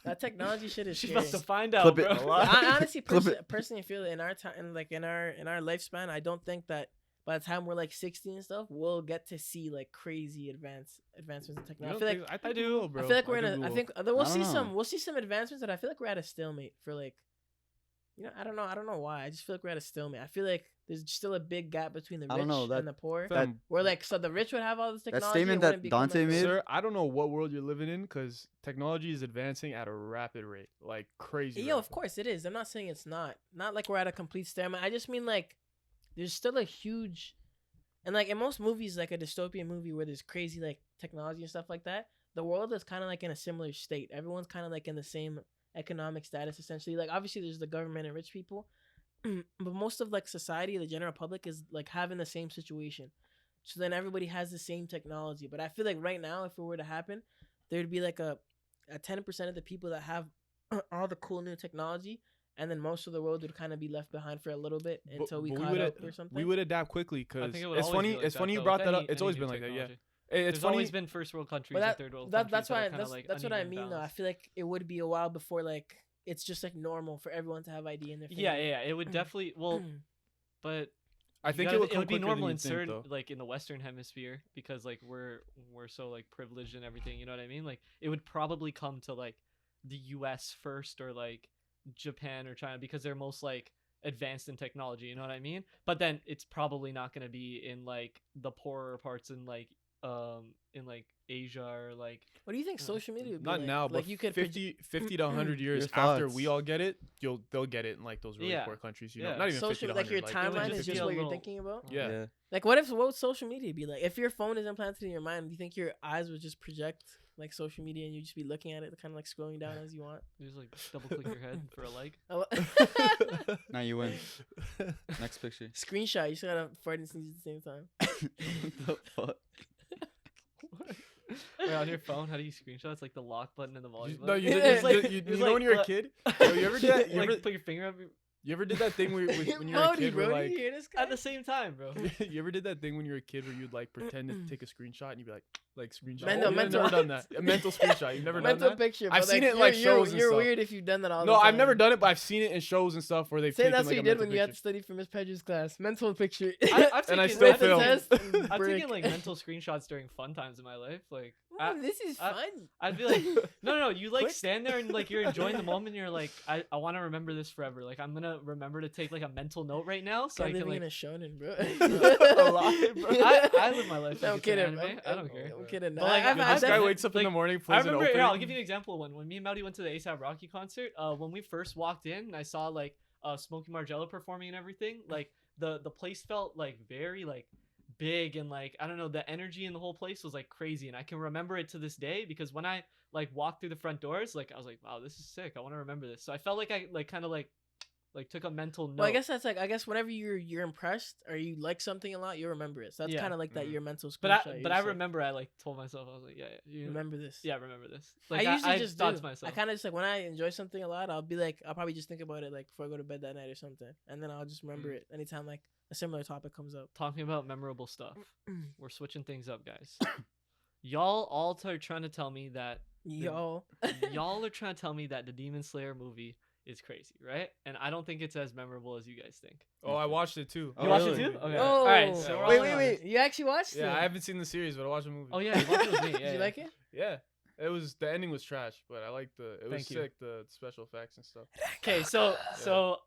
that technology shit is She's scary. about to find out, Clip it. bro. I honestly Clip it. personally feel that in our time, in our lifespan, I don't think that by the time we're like 60 and stuff, we'll get to see like crazy advancements in You technology. don't think- I think we will, bro. I feel like we're I in think a. we I will. think I we'll don't see know. we'll see some advancements, that I feel like we're at a stalemate for like. I don't know. I don't know why. I just feel like we're at a stalemate. I feel like there's still a big gap between the I rich don't know, that- and the poor. Fam, Where like, so the rich would have all this That technology. statement and that wouldn't become, Dante like, made- Sir, I don't know what world you're living in because technology is advancing at a rapid rate, like crazy. Yo, of rapid. course it is. I'm not saying it's not. Not like we're at a complete stalemate. I just mean like, there's still a huge, and like in most movies, like a dystopian movie where there's crazy like technology and stuff like that, the world is kind of like in a similar state. Everyone's kind of like in the same economic status essentially. Like obviously there's the government and rich people, but most of like society, the general public is like having the same situation. So then everybody has the same technology. But I feel like right now, if it were to happen, there'd be like a 10% of the people that have all the cool new technology, and then most of the world would kind of be left behind for a little bit But- until we but caught would up or something. We would adapt quickly I because think it would it's always funny. be like It's that, funny you though, brought with that up. any- It's any always new been like that. Yeah. technology. It's There's funny. always been first world countries But and third world that's countries. why that are kinda, like, that's what I uneven mean though. I balance. feel like it would be a while before like it's just like normal for everyone to have ID in their Yeah, finger. yeah, it would definitely. Well, but I think you it gotta- would come be quicker normal than in you think, certain though. like in the Western Hemisphere because like we're so like privileged and everything. You know what I mean? Like it would probably come to like the U.S. first or like Japan or China because they're most like advanced in technology. You know what I mean? But then it's probably not going to be in like the poorer parts in like Asia or like. What do you think social media would be Not like? now, Like but you could 50 to 100 years Your after thoughts. we all get it, they'll get it in like those really Yeah. poor countries. You know, Yeah. not even 50 social to like 100. your would timeline just is be just a what you're little- thinking about. Yeah. Like what would social media be like? If your phone is implanted in your mind, do you think your eyes would just project like social media and you just be looking at it, kind of like scrolling down as you want? You just like double click your head for a like. Now you win. Next picture. Screenshot. You still gotta fart and sneeze at the same time. What the fuck? Wait, on your phone, how do you screenshot? It's like the lock button and the volume No, button. you, It's did, like- you it's know when like, you were a what- kid? Yo, you ever did that? You like ever, put your finger up your- you ever did that thing where when you were a Howdy, kid, bro. where Do like you hear this guy? at the same time, bro. you ever did that thing when you were a kid where you'd like pretend to take a screenshot and you'd be like screenshot? Mental- You've mental- never done that. A mental screenshot. You've never done mental that. picture. I've but, seen it in, you're- like, shows and You're stuff. weird if you've done that all the No, time. I've never done it, but I've seen it in shows and stuff where they've Say taken that's like what you a did mental when you had to picture. study for Miss Pedro's class. Mental picture. I've And I taken- still I've taken- failed. Test, I've break. taken like mental screenshots during fun times in my life. Like This is I- fun. I'd be like, no, you like Quick. stand there and like you're enjoying the moment. And you're like, I want to remember this forever. Like I'm gonna remember to take like a mental note right now, so I I'm can living in like. a shonen, bro. A lie, bro. I live my life. No, like I'm it's an kidding. anime. I don't care. I'm kidding. But, like, I've yo, had This that- guy wakes up in the like, morning, I plays an remember. opening. Here, I'll give you an example. When me and Mauri went to the ASAP Rocky concert, when we first walked in, and I saw like Smokey Margello performing and everything. Like the place felt like very like big and like I don't know, the energy in the whole place was like crazy, and I can remember it to this day because when I like walked through the front doors, like I was like, wow, this is sick. I want to remember this. So I felt like I like kind of like took a mental note. Well, I guess that's like whenever you're impressed or you like something a lot, you remember it. So that's Yeah. kind of like that Mhm. your mental screenshot. But You're I just like, remember I like told myself I was like, yeah, you remember this. yeah, remember this. Like I usually I just thought do. to myself. I kind of just like when I enjoy something a lot, I'll probably just think about it like before I go to bed that night or something, and then I'll just remember it anytime like a similar topic comes up. Talking about memorable stuff. We're switching things up, guys. Y'all all are trying to tell me that Yo, y'all are trying to tell me that the Demon Slayer movie is crazy, right? And I don't think it's as memorable as you guys think. Oh, I watched it too. Oh, You watched really? it too? Okay. Oh. All right. So we're all wait, in on it. You actually watched it? Yeah, I haven't seen the series, but I watched the movie. Oh yeah, you watched it with me. Did Yeah, you yeah. like it? Yeah, the ending was trash, but I liked it was Thank you. sick, the special effects and stuff. Okay, so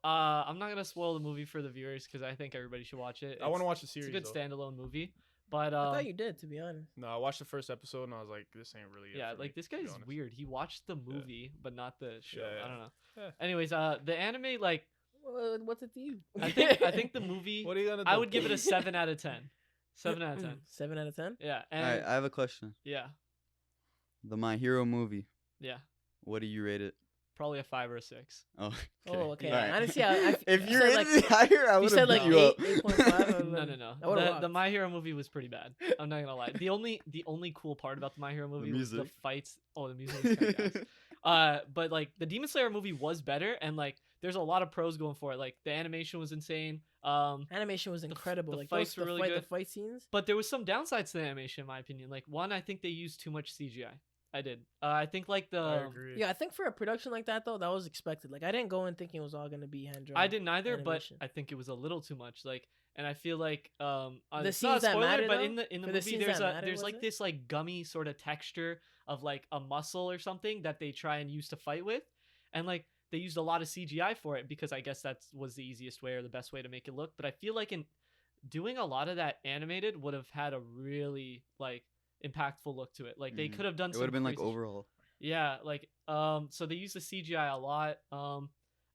I'm not gonna spoil the movie for the viewers because I think everybody should watch it. I want to It's- watch the It's series. a good though. standalone movie, but I thought you did, to be honest. No, I watched the first episode and I was like, this ain't really. it yeah, for like me, this to be guy's honest. weird. He watched the movie but not the show. Yeah, yeah. I don't know. Yeah. Anyways, the anime like What's it to you? I think the movie What are you gonna do? I would give it a 7 out of 10. 7 out of 10. 7 out of 10. Yeah, All and right, I have a question. yeah, The My Hero movie. yeah, What do you rate it? probably a 5 or a 6. Oh, Oh, okay. Alright. Honestly, if you you're said, in higher, I you would said have like beat you up. 8.5. No. I would've The walked. My Hero movie was pretty bad. I'm not gonna lie. The only cool part about the My Hero movie was the music. fights. Oh, the music was kind of but like the Demon Slayer movie was better, and like there's a lot of pros going for it. Like the animation was insane. Animation was incredible. the Like fights were really the good. fight scenes. But there was some downsides to the animation, in my opinion. Like one, I think they used too much CGI. I did. I think like the I agree. Yeah, I think for a production like that though, that was expected. Like I didn't go in thinking it was all gonna be hand drawn. I didn't either, animation. but I think it was a little too much. Like, And I feel like The it's not a scenes that spoiler, matter, but though? in the For the movie scenes there's that matter, there's was like it? this like gummy sort of texture of like a muscle or something that they try and use to fight with, and like they used a lot of CGI for it because I guess that was the easiest way or the best way to make it look. But I feel like in doing a lot of that animated would have had a really like impactful look to it. Like they Mhm. could have done It some would have been like crazy overall. yeah, like so they used the CGI a lot.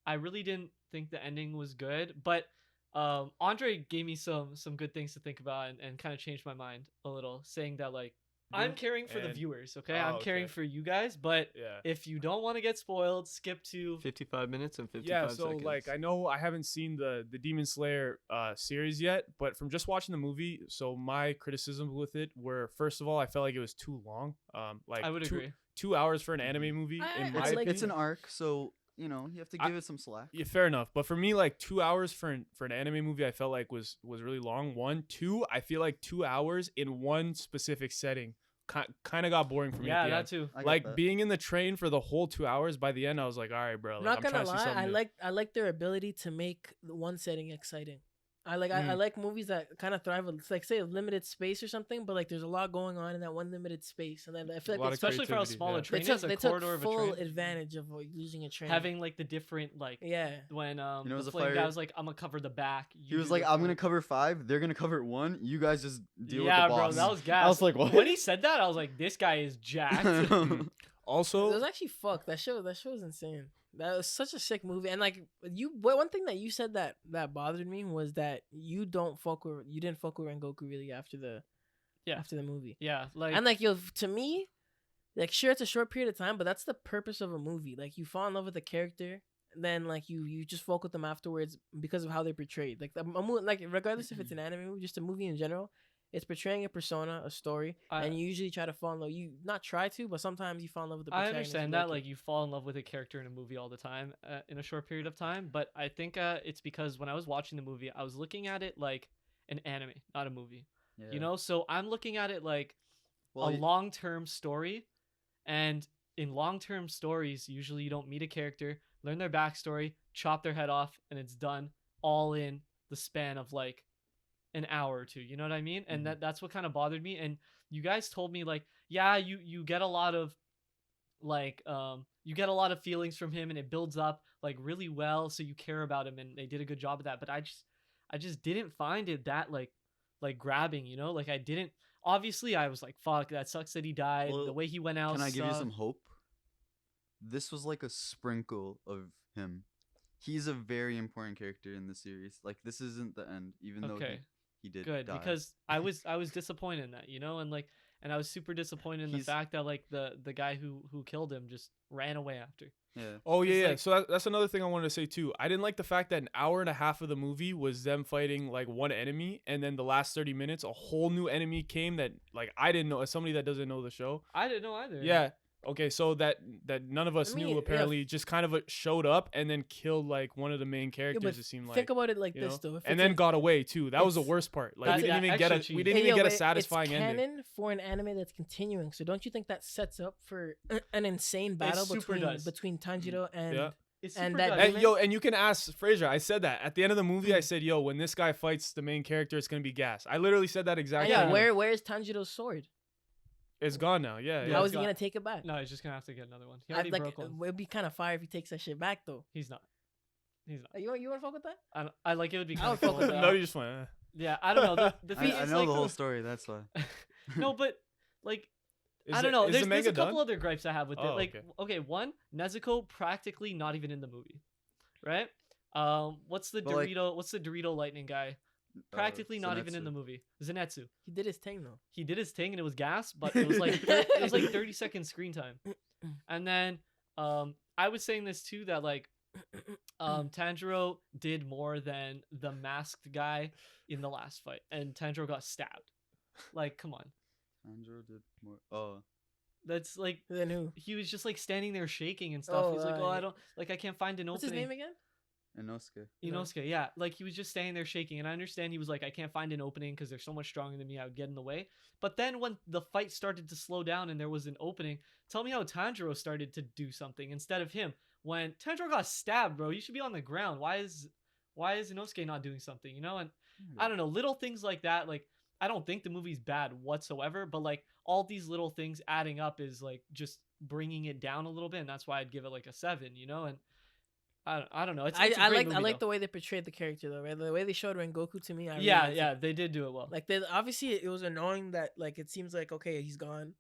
I really didn't think the ending was good, but Andre gave me some good things to think about and kind of changed my mind a little, saying that like I'm caring for the And- viewers, okay? Oh, I'm caring okay. for you guys, but Yeah. if you don't want to get spoiled, skip to 55 minutes and 55 Yeah, so seconds. like I know I haven't seen the Demon Slayer series yet, but from just watching the movie, so my criticism with it were, first of all, I felt like it was too long. Like I would agree. 2 hours for an anime movie, in my I like- It's opinion. an arc, so you know you have to I- give it some slack. Yeah, fair enough. But for me, like 2 hours for an anime movie, I felt like was really long. 1, 2, I feel like 2 hours in one specific setting kind of got boring for me. Yeah, at the that end. too. I get Like that. being in the train for the whole 2 hours. By the end, I was like, all right, bro. I'm Like, not gonna trying to see lie. something new. I like their ability to make the one setting exciting. I like movies that kind of thrive with, it's like, say, a limited space or something, but like there's a lot going on in that one limited space, and then I feel A like lot of Especially for how creativity, small yeah. a train they is, a took corridor of a full train. advantage of using a train. Having like the different like yeah, when You know, as the a flame guy fire- was like, I'm gonna cover the back. He you was do like, the "I'm gonna front." cover 5. They're gonna cover 1. You guys just deal Yeah, with the bro, boss." that was gas. I was like, "What?" When he said that, I was like, this guy is jacked. it Also, was actually fucked. That show was insane. That was such a sick movie. And like one thing that you said that bothered me was that you didn't fuck with Rengoku really after the movie. Yeah, like And like, yo, to me, like, sure, it's a short period of time, but that's the purpose of a movie. Like, you fall in love with the character, and then like you just fuck with them afterwards because of how they're portrayed. Like, like regardless if it's an anime movie, just a movie in general, it's portraying a persona, a story, and you usually try to fall in love. You not try to, but sometimes you fall in love with the I protagonist. understand you that it. like you fall in love with a character in a movie all the time in a short period of time, but I think it's because when I was watching the movie, I was looking at it like an anime, not a movie. Yeah. You know, so I'm looking at it like Well, a long-term story, and in long-term stories, usually you don't meet a character, learn their backstory, chop their head off, and it's done all in the span of like an hour or two. You know what I mean? And Mhm. that's what kind of bothered me. And you guys told me like, yeah, you get a lot of like you get a lot of feelings from him, and it builds up like really well, so you care about him, and they did a good job of that. But I just didn't find it that like grabbing, you know? Like I didn't. Obviously, I was like, fuck, that sucks that he died. Well, the way he went out. Can I give you sucked. some hope? This was like a sprinkle of him. He's a very important character in the series. Like, this isn't the end, even though Okay. he did Good, die. because I was disappointed in that, you know, and like, and I was super disappointed in the He's- fact that like the guy who killed him just ran away after. Yeah. oh It's yeah. like- So that's another thing I wanted to say too. I didn't like the fact that an hour and a half of the movie was them fighting like one enemy, and then the last 30 minutes, a whole new enemy came that like I didn't know. As somebody that doesn't know the show, I didn't know either. yeah. Okay, so that none of us I mean, knew yeah. apparently just kind of showed up and then killed like one of the main Yeah, characters. but It seemed like, think about it like you this know? though. If and it's then a- got away too. That was the it's- worst part. Like That's- we didn't yeah, even get a extra we cheese. didn't Hey, even yo, get a but satisfying it's ending. canon for an anime that's continuing. So don't you think that sets up for an insane battle super does. between Tanjiro and Yeah. It's And super that good. demon- And yo, and you can ask Fraser. I said that at the end of the movie. I said, "Yo, when this guy fights the main character, it's gonna be gas." I literally said that exactly. yeah, Yeah. where's Tanjiro's sword? It's gone now. Yeah. Yeah, How it's is he gone. gonna take it back? No, he's just gonna have to get another one. He I'd already like, broke one. it'd be kind of fire if he takes that shit back though. He's not. He's not. You want to fuck with that? I like it would be. I Kind would of cool fuck with with that. no, you just went. Yeah, I don't know. The thing I is, know like, the whole story. That's why. No, but like Is I don't it- know. is There's the a manga couple done? other gripes I have with it. Oh, Like, okay. okay, one, Nezuko practically not even in the movie, right? What's the But, like- Dorito? What's the Dorito lightning guy? Practically not even in the Zenitsu. movie. Zenitsu. He did his thing though. He did his thing and it was gas, but it was like it was like 30 seconds screen time. And then I was saying this too that like Tanjiro did more than the masked guy in the last fight, and Tanjiro got stabbed. Like, come on, Tanjiro did more. Oh, that's like Then who? he was just like standing there shaking and stuff. Oh, He's like, oh, I yeah. don't like I can't find an What's his opening. name again? Inosuke. Inosuke, yeah, like he was just standing there shaking, and I understand he was like, I can't find an opening because they're so much stronger than me. I would get in the way. But then when the fight started to slow down and there was an opening, tell me how Tanjiro started to do something instead of him. When Tanjiro got stabbed, bro, you should be on the ground. Why is Inosuke not doing something? You know, I don't know, little things like that. Like, I don't think the movie's bad whatsoever, but like all these little things adding up is like just bringing it down a little bit, and that's why I'd give it like a 7. You know, and I don't know. It's a great movie, like though. the way they portrayed the character though, right? The way they showed Rengoku to me, I really Yeah, liked yeah, it. they did do it well. Like they obviously it was annoying that like it seems like okay he's gone,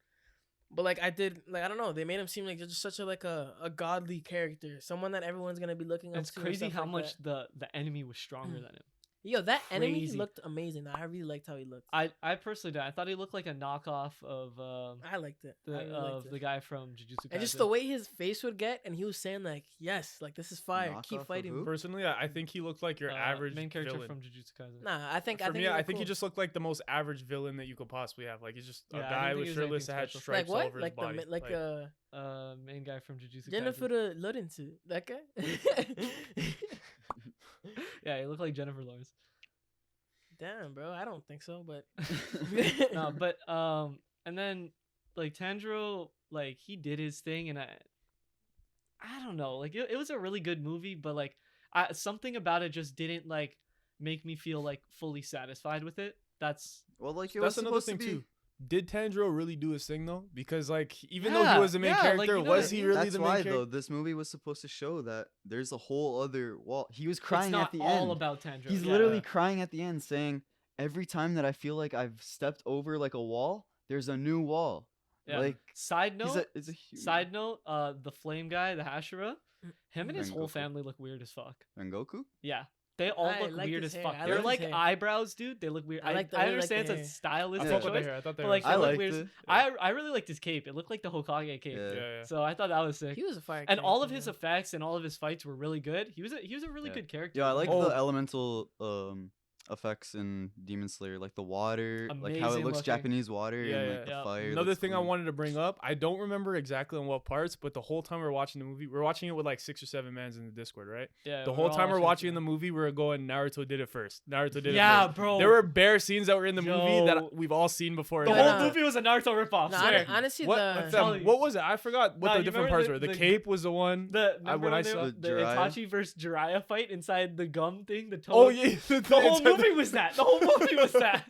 but like I don't know, they made him seem like just such a godly character, someone that everyone's gonna be looking up It's to. and crazy stuff how like much that. the enemy was stronger than him. Yo, that enemy Crazy. looked amazing. I really liked how he looked. I personally did. I thought he looked like a knockoff of I liked it. I really liked the it. guy from Jujutsu Kaisen. And just the way his face would get, and he was saying like, "Yes, like this is fire. Knockoff Keep of fighting." who? Personally, I think he looked like your average main character villain. from Jujutsu Kaisen. Nah, I think For me, he I looked think he cool. just looked like the most average villain that you could possibly have. Like he's just a Yeah, I guy didn't with think he was shirtless that anything had special. stripes like all what? over Like his the body. Main guy from Jujutsu Jennifer Kaisen. Lawrence, that guy. Yeah, he looked like Jennifer Lawrence. Damn, bro, I don't think so, but No, but and then like Tanjiro, like he did his thing, and I don't know, like it was a really good movie, but like something about it just didn't like make me feel like fully satisfied with it. That's Well, like it was That's another supposed thing to be. too. Did Tanjiro really do his thing though? Because like even though Yeah, he was the main yeah, like, character, you know was what I he mean? really That's the main why character? though this movie was supposed to show that there's a whole other wall. He was crying it's not at the all end. about Tanjiro. He's Yeah. literally crying at the end, saying, "Every time that I feel like I've stepped over like a wall, there's a new wall." Yeah. Like Side he's note, a human. side note, the flame guy, the Hashira, him and his whole Rengoku. family look weird as fuck. Rengoku. Yeah. They all I look like weird his as hair. fuck. I They're like like his hair. eyebrows, dude. They look weird. I like the understand hair. it's a I stylistic fuck with the choice, hair. I thought they but were like sick. they I look liked weird. it. I really liked his cape. It looked like the Hokage cape. Yeah. Yeah. So I thought that was sick. he was a fire. And all of character, his man. effects and all of his fights were really good. He was a really Yeah. good character. Yeah, I like Oh. the elemental effects in Demon Slayer, like the water, like how it Amazing looks looking. Japanese water Yeah, and yeah. like the Yeah. fire. Another looks thing I clean. wanted to bring up, I don't remember exactly on what parts, but the whole time we were watching the movie, we are watching it with like 6 or 7 mans in the Discord, right? Yeah. The we're whole all time we're watching it. the movie, we were going, Naruto did it first. Naruto did it Yeah, first. bro. There were bare scenes that were in the movie Yo. that we've all seen before. The Yeah, Like, whole nah. movie was a Naruto ripoff. Nah, swear. honestly, what, the telling you. what was it? I forgot what Nah, the you different remember parts were. The the- cape was the one. Remember when I when they saw were- The the Jiraiya? Itachi versus Jiraiya fight inside the gum thing, the toe. Oh yeah, The whole movie was that. The whole movie was that.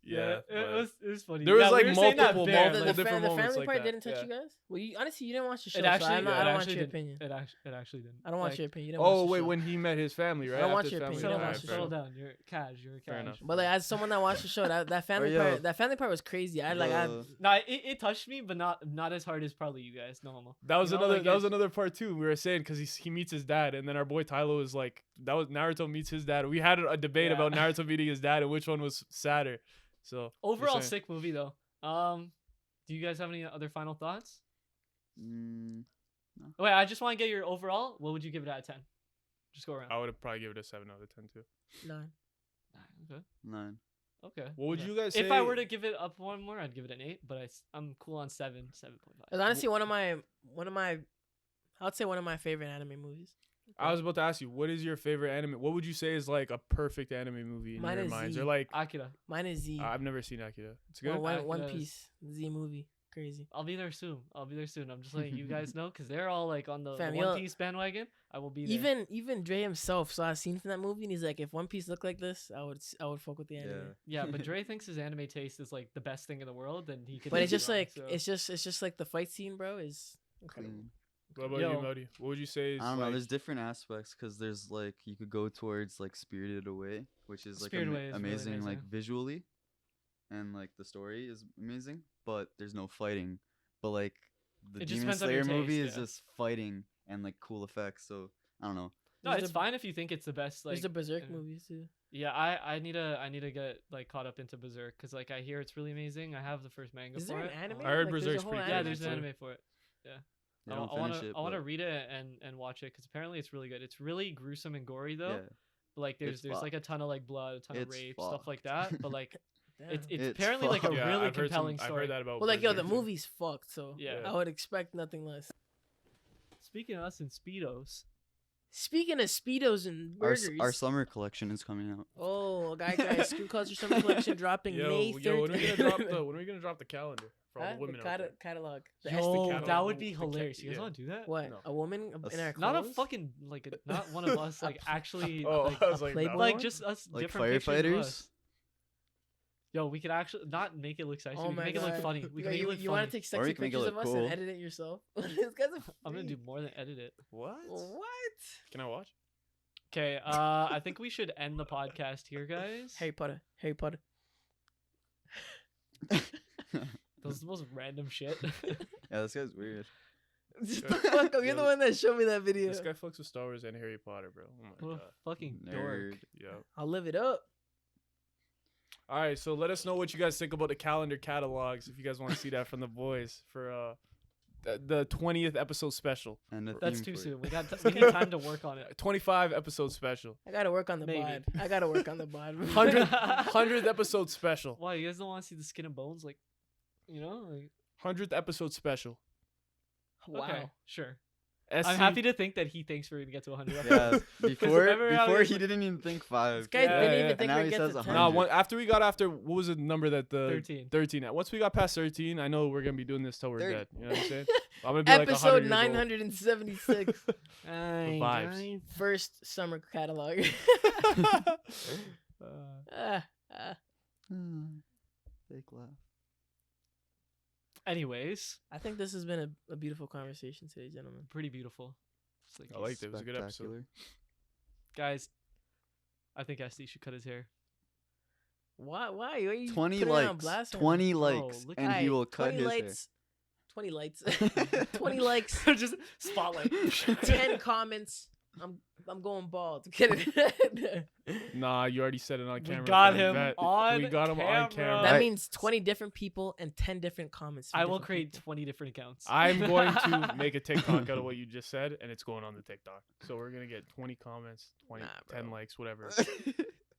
Yeah, it was funny. There was, Yeah, like, we were saying that multiple bare, moments, like, different the moments family like part that, didn't touch yeah. you guys. Well, honestly, you didn't watch the show. It so actually, I don't it want actually your didn't. opinion. It actually didn't. I don't want Like, your opinion. You didn't watch Oh the wait, show. when he met his family, right? I don't After want his your family opinion. Settle You down, don't watch the settle show. down. You're cash. You're a Fair cash. enough. But like, as someone that watched the show, that family yo. part, that family part was crazy. I like, I The- Nah, it touched me, but not as hard as probably you guys. No homo. That was You know, another. like, That was it's- another part too. We were saying because he meets his dad, and then our boy Tylo is like, that was Naruto meets his dad. We had a debate Yeah. about Naruto meeting his dad and which one was sadder. So Overall, just saying. sick movie though. Do you guys have any other final thoughts? Wait, I just want to get your overall. What would you give it out of 10? Just go around. I would have probably give it a 7 out of 10 too. no. Okay. 9. Okay. What would okay. you guys If I say- were to give it up one more, I'd give it an 8. But I'm cool on 7, 7.5. It's honestly one of my, I would say one of my favorite anime movies. I was about to ask you, what is your favorite anime? What would you say is like a perfect anime movie in Mine your is minds? Z. Or like, Akira. Mine is Z. I've never seen Akira. It's Or good. One Akira's- Piece Z movie. Crazy. I'll be there soon. I'm just letting you guys know because they're all like on the Fam, One you'll- Piece bandwagon. I will be there. Even Dre himself saw a scene from that movie and he's like, if One Piece looked like this, I would fuck with the anime. Yeah, but Dre thinks his anime taste is like the best thing in the world, and he could. But be it's just wrong, like so. it's just like the fight scene, bro, is incredible. Clean. What about Yo. you, Mauri? What would you say is I don't know. like, There's different aspects because there's like you could go towards like Spirited Away, which is like Spirited Away is really amazing, like amazing. visually, and like the story is amazing, but there's no fighting. But like the It just Demon depends on your Slayer movie taste, is yeah. just fighting and like cool effects. So I don't know. No, There's it's the- fine if you think it's the best. Like There's the Berserk uh, movies too. Yeah, I need to get like caught up into Berserk because like I hear it's really amazing. I have the first manga Is for there it. an anime? I heard Like, there's a Berserk's whole pretty Yeah, anime there's an too. anime for it. Yeah. They I don't want finish to it. I want to but read it and watch it because apparently it's really good. It's really gruesome and gory though. yeah, But like It's there's like a ton of like blood, a ton of It's rape, stuff like that. But like Damn. it's It's apparently like a fucked. Yeah, really I've heard compelling I've story. heard that about. well, like yo, the Berserk, too. movie's fucked, so Yeah. I would expect nothing less. Speaking of us in speedos, Speaking of Speedos and burgers. Our summer collection is coming out. Oh, guys, Screw Culture Summer Collection dropping May 13th. Yo, when are we gonna drop the calendar for all the women out there? Catalog. The Esty Yo, catalog. that would be The hilarious. You guys yeah. want to do that? What? No. A woman in our Not a clothes? fucking not one of us like actually Oh, like, I was like, Playboy no. like just us Like different pictures of firefighters. us. Yo, we could actually not make it look sexy. Oh we my can make it look God. funny. We can make it look you funny. want to take Or sexy you can make it pictures of look us cool. and edit it yourself? This guy's a I'm gonna do freak. more than edit it. What? What? Can I watch? Okay, I think we should end the podcast here, guys. Harry Potter. Harry Potter. That was the most random shit. Yeah, this guy's weird. Just the fuck up. You're the one that showed me that video. This guy fucks with Star Wars and Harry Potter, bro. Oh my What a god. fucking dork. Nerd. Yo. I'll live it up. All right, so let us know what you guys think about the calendar catalogs. If you guys want to see that from the boys for the 20th episode special, And a That's theme too for it. soon. We need time to work on it. 25 episode special, I gotta work on the Maybe. bod. I gotta work on the bod. 100th episode special, Why you guys don't want to see the skin and bones, like, you know? Like, 100th episode special. Wow. okay, sure. SC I'm happy to think that he thinks we're gonna get to 100. Yeah, before remember how he he was- didn't even think 5. This guy Yeah, didn't yeah. even And think now we'd he get says to 10. 100. Nah, after what was the number that the 13. 13 at? Once we got past 13, I know we're gonna be doing this till we're Thir- dead. You know what I'm saying? I'm gonna be like 100 Episode years old. 976. Vibes. First summer catalog. Ah, ah. Fake laugh. Anyways, I think this has been a beautiful conversation today, gentlemen. pretty beautiful. Just like I liked it. It was a good episode. Spectacular. guys, I think Esty should cut his hair. Why? Why are you 20 putting it on likes. blast right 20 now? likes. look And he Aight, will cut 20 his lights. 20 lights. hair. 20 likes. Just spotlight. 10 comments. I'm going bald. Get it? Nah, you already said it on We camera. got fam. him Bet. on We got him on camera. camera. That Right. means 20 different people and 10 different comments. from I will different create people. 20 different accounts. I'm going to make a TikTok out of what you just said, and it's going on the TikTok. So we're gonna get 20 comments, 20, Nah, 10 bro. likes, whatever.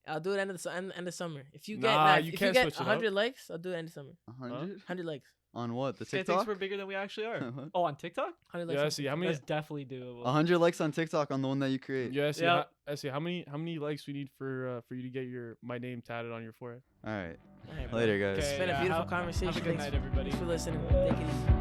I'll do it end of the summer. If you get Nah, you if can't you switch get it up. 100 likes, I'll do it end of summer. 100? 100 likes. On what? The This guy thinks TikTok? we're bigger than we actually are. What? Oh, on TikTok? 100 likes. Yeah, on see how many? That's definitely doable. 100 likes on TikTok on the one that you create. Yeah, see, Yeah. how many likes we need for you to get my name tatted on your forehead? All right. All right, bro. Later, guys. It's been a Okay, beautiful have- conversation. Have a good Thanks- night, everybody. Thanks for listening. Take it easy.